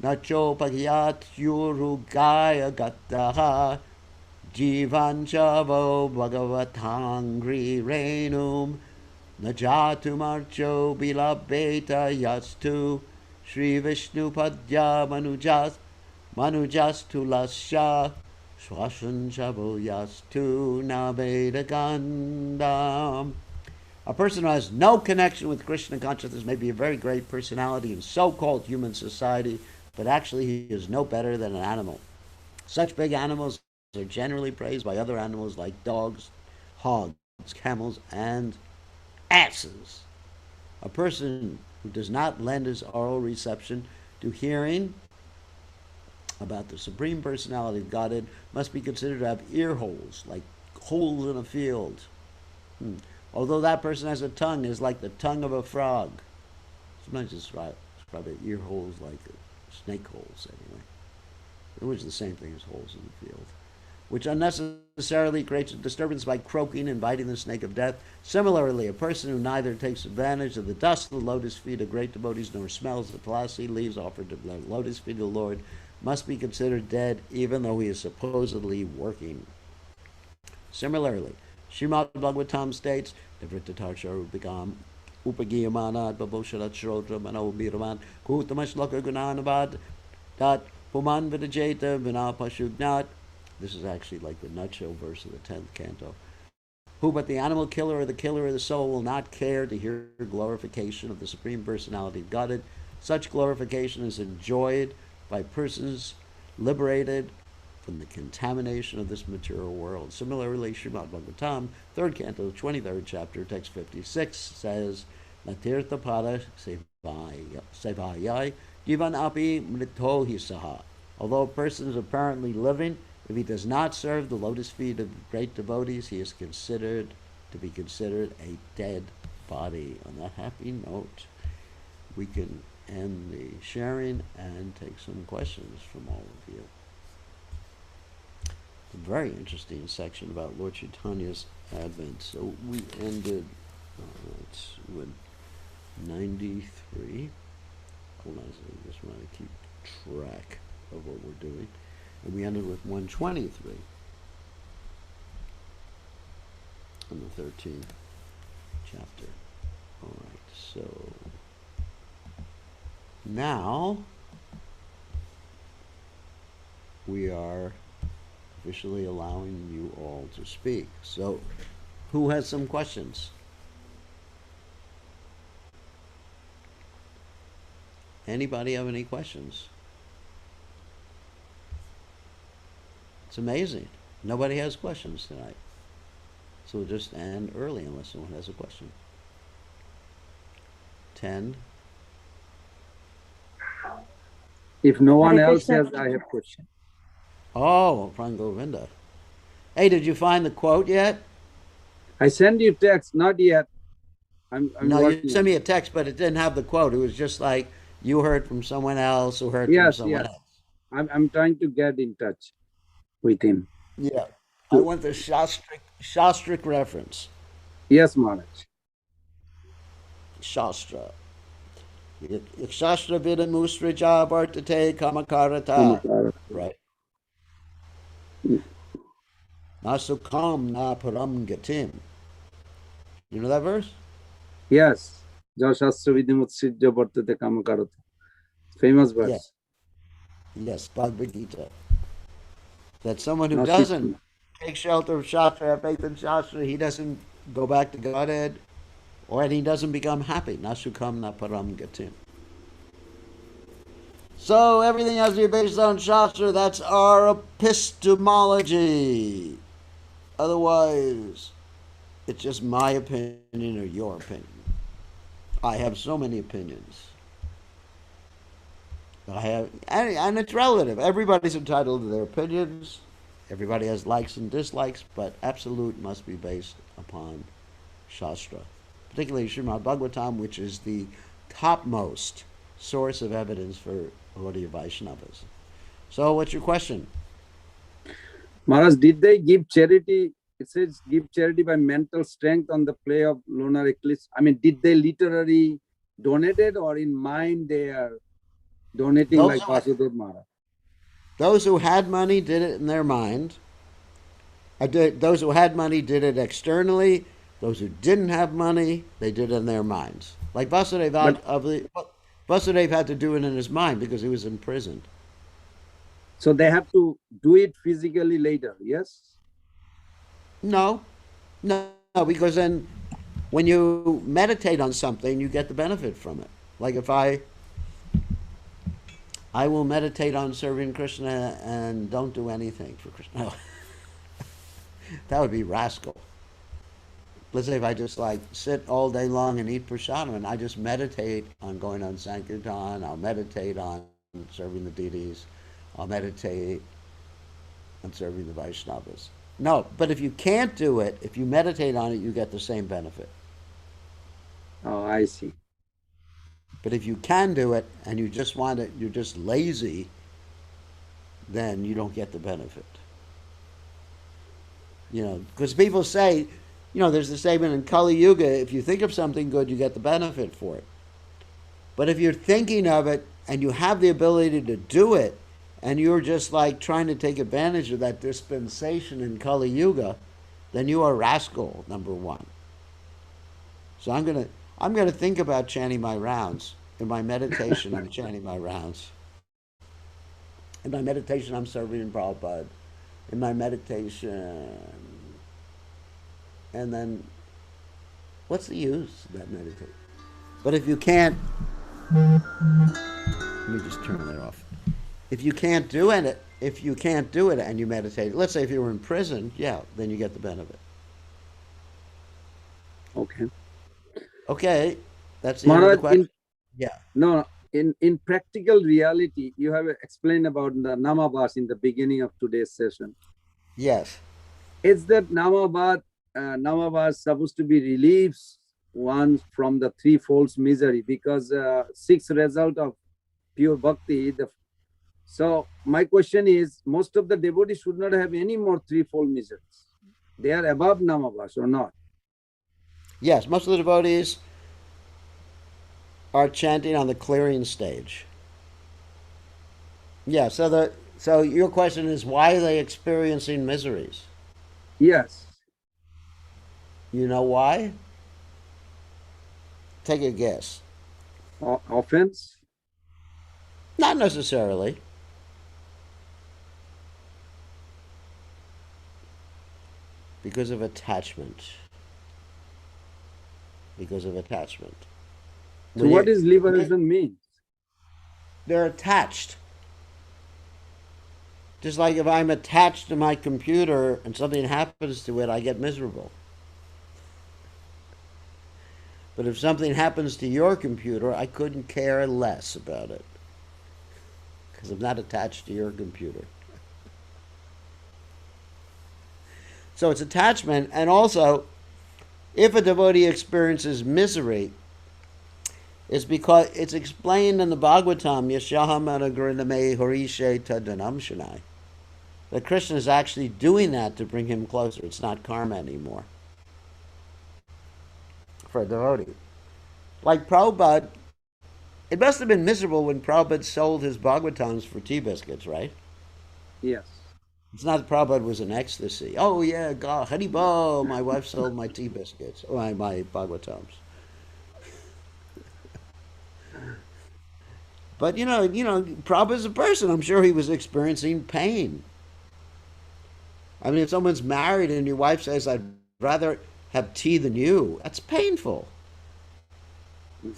Nacho Pagyat Yurugaya Gataha Jivanchavo Bhagavatangri Renum Najatu Marcho Bila Beta Yastu Sri Vishnu Padya Manujastu Lasha Swashan Chavo Yastu Naveda Gandam. A person who has no connection with Krishna consciousness may be a very great personality in so-called human society, but actually he is no better than an animal. Such big animals are generally praised by other animals like dogs, hogs, camels, and asses. A person who does not lend his oral reception to hearing about the Supreme Personality of Godhead must be considered to have ear holes, like holes in a field. Although that person has a tongue is like the tongue of a frog. Sometimes it's probably ear holes like snake holes anyway. Which is the same thing as holes in the field. Which unnecessarily creates a disturbance by croaking, inviting the snake of death. Similarly, a person who neither takes advantage of the dust of the lotus feet of great devotees nor smells the tulasi leaves offered to the lotus feet of the Lord must be considered dead even though he is supposedly working. Similarly, Srimad Bhagavatam states, Nivrittatarcha Rupikam Upagiyamanat Babosharat Shrodra Manobiraman Kutamash Gunanavad Dat Puman Vidajeta Vinapashugnat. This is actually like the nutshell verse of the 10th canto. Who but the animal killer or the killer of the soul will not care to hear glorification of the Supreme Personality of Godhead? Such glorification is enjoyed by persons liberated from the contamination of this material world. Similarly, Srimad Bhagavatam, 3rd canto, 23rd chapter, text 56 says, Natirtha pada sevayai jivan api mrito hisaha. Although a person is apparently living, if he does not serve the lotus feet of great devotees, he is considered a dead body. On that happy note, we can end the sharing and take some questions from all of you. very interesting section about Lord Chaitanya's advent. So we ended with 93. Hold on a second, I just want to keep track of what we're doing. And we ended with 123 on the 13th chapter. All right, so now we are officially allowing you all to speak. So who has some questions? Anybody have any questions? It's amazing. Nobody has questions tonight. So we'll just end early unless someone has a question. 10. If no one else has, I have question. Oh, from Govinda. Hey, did you find the quote yet? I send you text, not yet. I'm No, you working sent on me it. a text, but it didn't have the quote. It was just like you heard from someone else who heard from Yes, someone yes. else. I'm trying to get in touch with him. Yeah. I want the Shastric reference. Yes, Maharaj. Shastra. Shastra vidamustrija vartate kamakarata. Namaskar. Right. Na sukam na param gatim. You know that verse? Yes. Shastra vidhimutsijya vartate kamakarata. Famous Yeah. verse. Yes, Bhagavad Gita. That someone who doesn't Nasik. take shelter of Shastra, have faith in Shastra, he doesn't go back to Godhead, or he doesn't become happy. Nasukam na param gatim. So everything has to be based on Shastra. That's our epistemology. Otherwise, it's just my opinion or your opinion. I have so many opinions. And it's relative. Everybody's entitled to their opinions. Everybody has likes and dislikes, but absolute must be based upon Shastra, particularly Srimad Bhagavatam, which is the topmost source of evidence for Gaudiya Vaishnavas. So, what's your question? Maharaj, did they give charity? It says give charity by mental strength on the play of lunar eclipse. I mean, did they literally donate it, or in mind they are donating Those like Vasudev Maharaj? Those who had money did it in their mind. Those who had money did it externally. Those who didn't have money, they did it in their minds. Like Vasudev, Vasudev had to do it in his mind because he was imprisoned. So they have to do it physically later, yes? No, because then when you meditate on something, you get the benefit from it. Like if I will meditate on serving Krishna and don't do anything for Krishna. That would be rascal. Let's say if I just like sit all day long and eat prasadam and I just meditate on going on Sankirtan, I'll meditate on serving the deities, I'll meditate on serving the Vaishnavas. No, but if you can't do it, if you meditate on it, you get the same benefit. Oh, I see. But if you can do it and you just want it, you're just lazy, then you don't get the benefit. Because people say, there's the statement in Kali Yuga, if you think of something good, you get the benefit for it. But if you're thinking of it and you have the ability to do it, and you're just like trying to take advantage of that dispensation in Kali Yuga, then you are a rascal, number one. So I'm gonna think about chanting my rounds. In my meditation, I'm chanting my rounds. In my meditation, I'm serving in Prabhupada. In my meditation, and then what's the use of that meditation? But if you can't, let me just turn that off. If you can't do it, and you meditate, let's say if you were in prison, yeah, then you get the benefit. Okay. Okay, that's the end of the Maharaj, question. in practical reality, you have explained about the Namabhas in the beginning of today's session. Yes. Is that Namabhas supposed to be reliefs one from the threefold misery? Because sixth result of pure bhakti, the So my question is, most of the devotees should not have any more threefold miseries. They are above Namabas or not? Yes, most of the devotees are chanting on the clearing stage. Yeah, so your question is, why are they experiencing miseries? Yes. You know why? Take a guess. Offense? Not necessarily. Because of attachment. Because of attachment. So what is liberation mean? They're attached. Just like if I'm attached to my computer and something happens to it, I get miserable. But if something happens to your computer, I couldn't care less about it. Because I'm not attached to your computer. So it's attachment. And also, if a devotee experiences misery, it's because it's explained in the Bhagavatam, Yashaham Anagriname Harishe Tadanam Shanai. That Krishna is actually doing that to bring him closer. It's not karma anymore for a devotee. Like Prabhupada, it must have been miserable when Prabhupada sold his Bhagavatams for tea biscuits, right? Yes. It's not that Prabhupada was in ecstasy. Oh yeah, God, Haribo, my wife sold my tea biscuits, or my Bhagavatams. But Prabhupada's a person. I'm sure he was experiencing pain. I mean, if someone's married and your wife says, "I'd rather have tea than you," that's painful,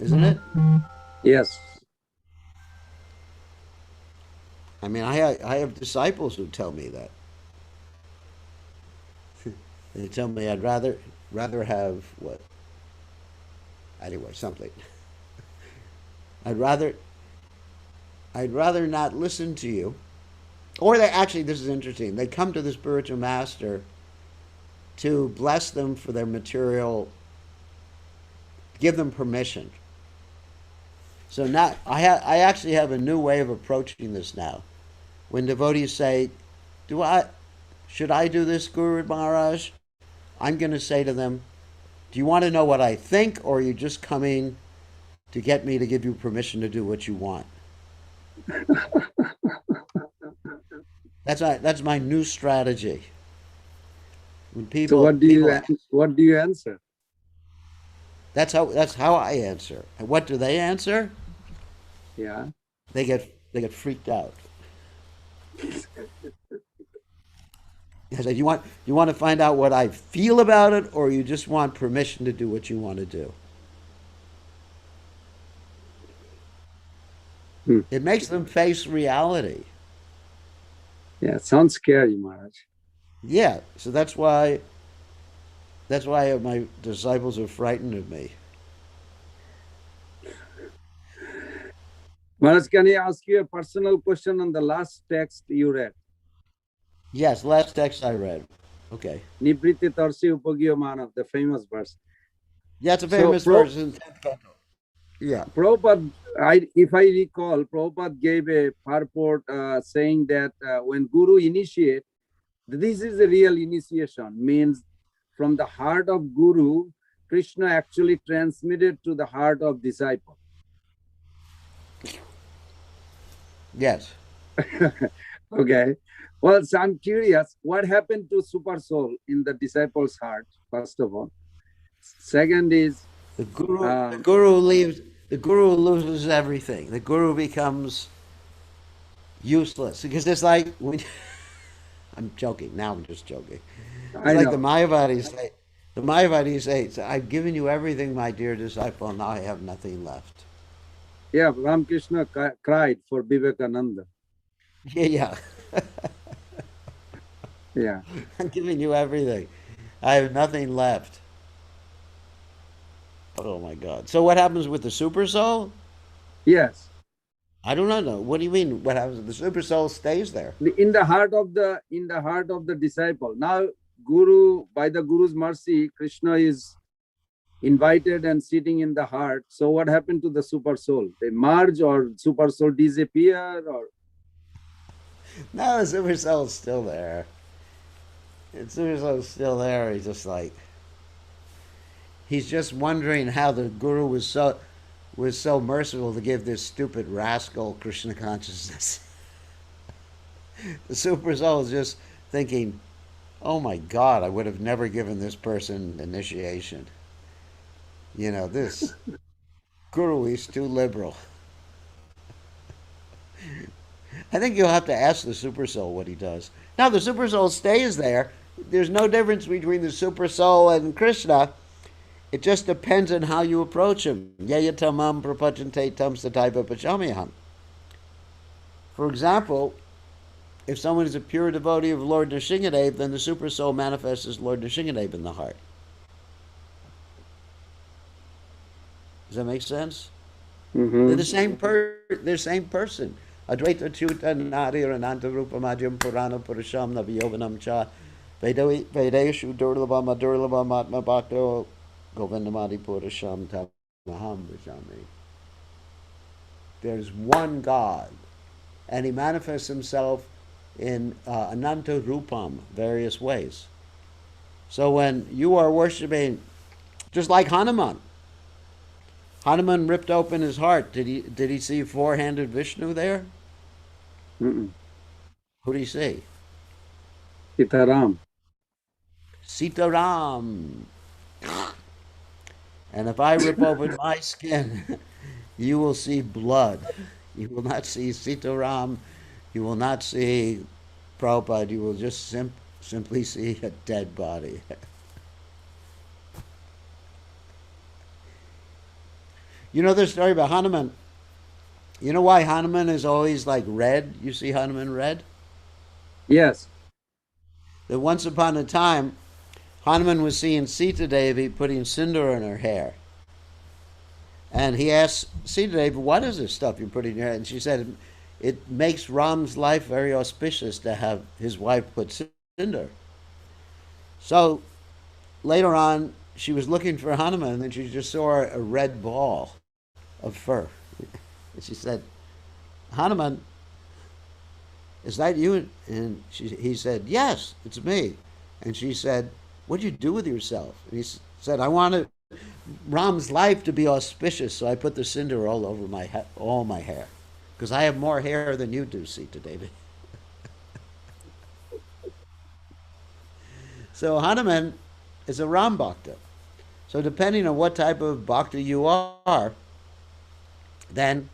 isn't it? Yes. I mean, I have disciples who tell me that. They tell me I'd rather have what? Anyway, something. I'd rather I'd rather not listen to you. Or they actually, this is interesting. They come to the spiritual master to bless them for their material, give them permission. So now I actually have a new way of approaching this now. When devotees say, "Do I should I do this, Guru Maharaj?" I'm going to say to them, "Do you want to know what I think, or are you just coming to get me to give you permission to do what you want?" That's my new strategy. When So people ask, what do you answer? that's how I answer. And what do they answer? Yeah. They get freaked out. I said, you want to find out what I feel about it, or you just want permission to do what you want to do? Hmm. It makes them face reality. Yeah, sounds scary, Maharaj. Yeah, so that's why my disciples are frightened of me. Maharaj, can I ask you a personal question on the last text you read? Yes, last text I read. Okay. Nibriti Tarsi Upagyo Manav, the famous verse. Yeah, it's a So famous verse in 10th canto. Yeah. Prabhupada, if I recall, Prabhupada gave a purport saying that when Guru initiate, this is a real initiation, means from the heart of Guru, Krishna actually transmitted to the heart of disciple. Yes. Okay. Well, so I'm curious, what happened to super soul in the disciple's heart, first of all? Second is, The guru leaves. The guru loses everything. The guru becomes useless because it's like when I'm joking. Now I'm just joking. It's I like the know, Mayavadis say. The Mayavadis say, "I've given you everything, my dear disciple. Now I have nothing left." yeah, Ramakrishna cried for Vivekananda. Yeah, yeah. Yeah. I'm giving you everything. I have nothing left. Oh my God. So what happens with the super soul? Yes. I do not know. What do you mean? What happens? The super soul stays there. In the heart of the disciple. Now, Guru, by the Guru's mercy, Krishna is invited and sitting in the heart. So what happened to the super soul? They merge or super soul disappear or? No, the super soul's still there. The super soul's still there. He's just wondering how the guru was so merciful to give this stupid rascal Krishna consciousness. The super soul is just thinking, "Oh my God, I would have never given this person initiation. This guru is too liberal." I think you'll have to ask the super soul what he does. Now, the super soul stays there. There's no difference between the super soul and Krishna. It just depends on how you approach him. Yayatamam prapachante tam sataiva pachamiham. For example, if someone is a pure devotee of Lord Nrsingadev, then the super soul manifests as Lord Nrsingadev in the heart. Does that make sense? They're Mm-hmm. they're the same person. Advaita Chuta Nadi Ananta Rupa Madhyam Purana Purusham Naviyovanam Cha Vedeshu Durlabha Madurlabha Matma Bhakto Govindamadi Purusham Tamaham Vijami. There's one God, and he manifests himself in Ananta Rupam, various ways. So when you are worshiping, just like Hanuman ripped open his heart. Did he see four-handed Vishnu there? Mm-mm. Who did he see? Sitaram. Sitaram. And if I rip open my skin, you will see blood. You will not see Sitaram. You will not see Prabhupada. You will just simply see a dead body. You know the story about Hanuman. You know why Hanuman is always like red? You see Hanuman red? Yes. That once upon a time, Hanuman was seeing Sita Devi putting cinder in her hair. And he asked Sita Devi, "What is this stuff you're putting in your hair?" And she said, "It makes Ram's life very auspicious to have his wife put cinder." So later on, she was looking for Hanuman, and then she just saw a red ball of fur. And she said, "Hanuman, is that you?" And he said, "Yes, it's me." And she said, "What'd you do with yourself?" And he said, "I wanted Ram's life to be auspicious, so I put the cinder all over all my hair, because I have more hair than you do, Sita Devi." So Hanuman is a Ram Bhakta. So depending on what type of Bhakta you are, then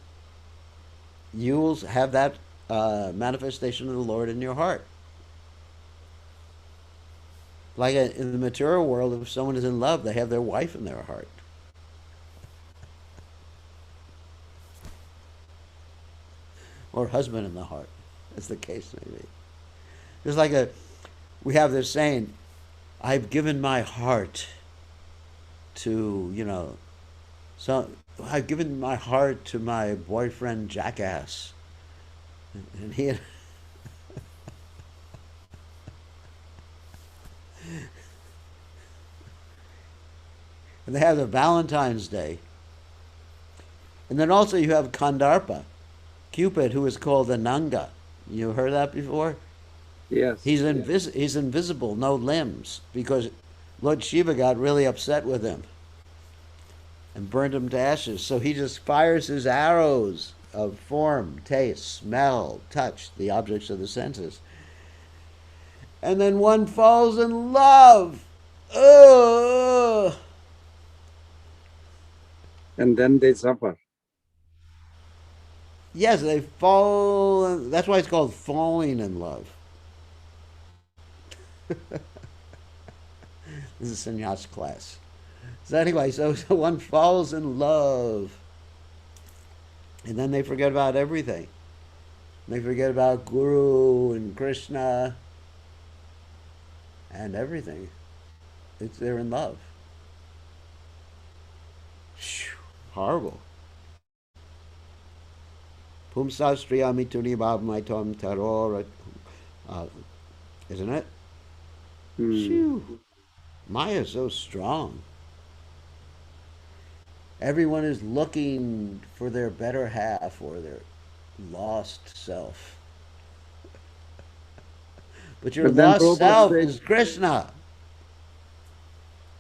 you'll have that manifestation of the Lord in your heart. Like in the material world, if someone is in love, they have their wife in their heart. Or husband in the heart, as the case may be. Just like we have this saying, "I've given my heart to, so I've given my heart to my boyfriend Jackass." And he, and they have the Valentine's Day. And then also you have Kandarpa, Cupid, who is called Ananga. You heard that before? Yes. He's invisible, no limbs, because Lord Shiva got really upset with him and burned him to ashes. So he just fires his arrows of form, taste, smell, touch, the objects of the senses. And then one falls in love. Ugh. And then they suffer. Yes, they fall. That's why it's called falling in love. This is a sannyas class. So anyway, so one falls in love, and then they forget about everything. They forget about Guru and Krishna and everything. They're in love. Phew, horrible. Pumsastriyami tuni bhavmaitam taror. Uh, isn't it? Hmm. Phew. Maya is so strong. Everyone is looking for their better half or their lost self. But your But then lost self is Krishna.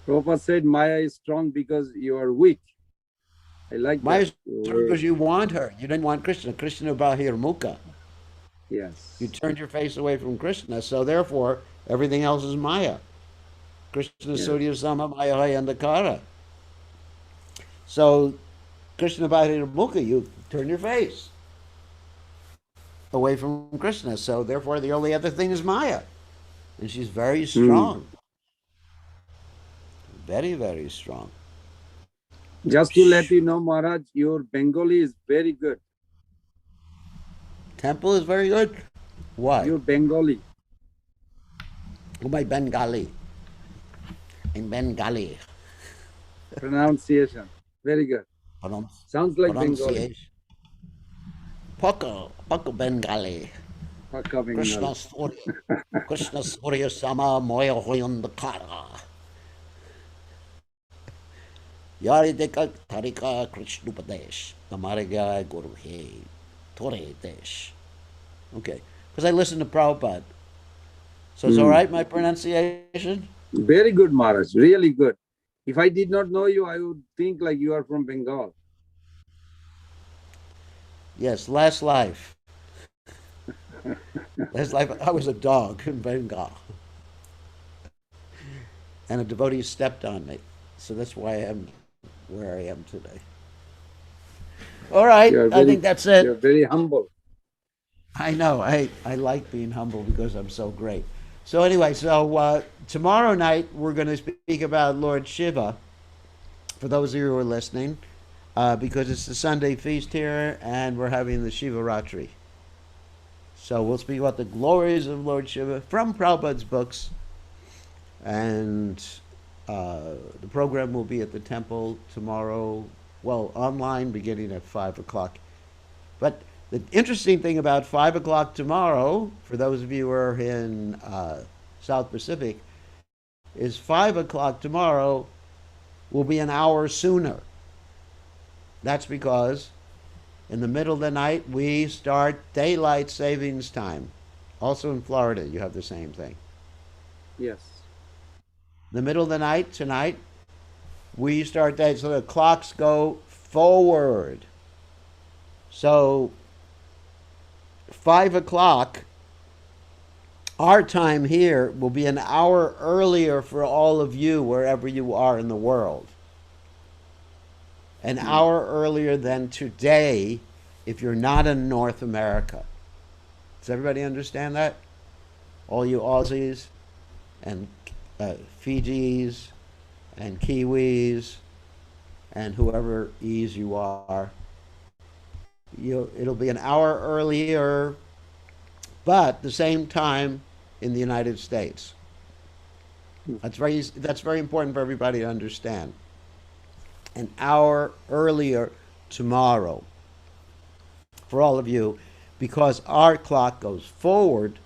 Prabhupada said Maya is strong because you are weak. I like Maya that. is because you want her. You didn't want Krishna. Krishna bahir mukha. You Yes. turned your face away from Krishna, so therefore everything else is Maya. Krishna Yes. Surya Sama Maya Andakara. So Krishna bahir mukha, you turn your face away from Krishna. So therefore the only other thing is Maya. And she's very Hmm. strong. Very, very strong. Just to let you know, Maharaj, your Bengali is very good. Temple is very good. Why? Your Bengali Oh, my Bengali. In Bengali. pronunciation, very good. Sounds like Bengali. Pronunciation. Poko Bengali. Hakka Bengali. Krishna Surya Sama Moya Hoyandakara. Yari Deka Tarika Krishna Pradesh. Namaraga Guru He. Tore Desh. Okay. Because I listen to Prabhupada. So it's all Hmm. right, my pronunciation? Very good, Maharaj. Really good. If I did not know you, I would think like you are from Bengal. Yes, last life. Last life, I was a dog in Bengal. And a devotee stepped on me. So that's why I am where I am today. All right, I think that's You are it. very humble. I know. I like being humble because I'm so great. So anyway, tomorrow night we're going to speak about Lord Shiva. For those of you who are listening, because it's the Sunday feast here, and we're having the Shiva Ratri. So we'll speak about the glories of Lord Shiva from Prabhupada's books, and the program will be at the temple tomorrow. Well, online beginning at 5 o'clock. But the interesting thing about 5 o'clock tomorrow, for those of you who are in South Pacific, is 5 o'clock tomorrow will be an hour sooner. That's because in the middle of the night we start daylight savings time. Also in Florida, you have the same thing. Yes. In the middle of the night tonight, we start day, so the clocks go forward. So 5 o'clock, our time here will be an hour earlier for all of you wherever you are in the world. An hour earlier than today if you're not in North America. Does everybody understand that? All you Aussies and Fijis and Kiwis and whoever E's you are. It'll be an hour earlier, but the same time in the United States. That's very important for everybody to understand. An hour earlier tomorrow for all of you, because our clock goes forward.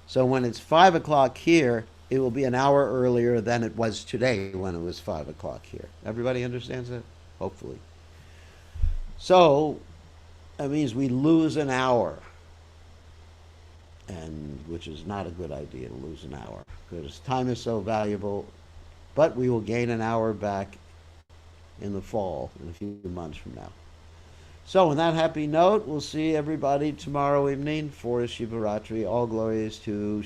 So when it's 5 o'clock here, it will be an hour earlier than it was today when it was 5 o'clock here. Everybody understands that? Hopefully. So that means we lose an hour, and which is not a good idea to lose an hour because time is so valuable. But we will gain an hour back in the fall, in a few months from now. So, on that happy note, we'll see everybody tomorrow evening for Shivaratri. All glories to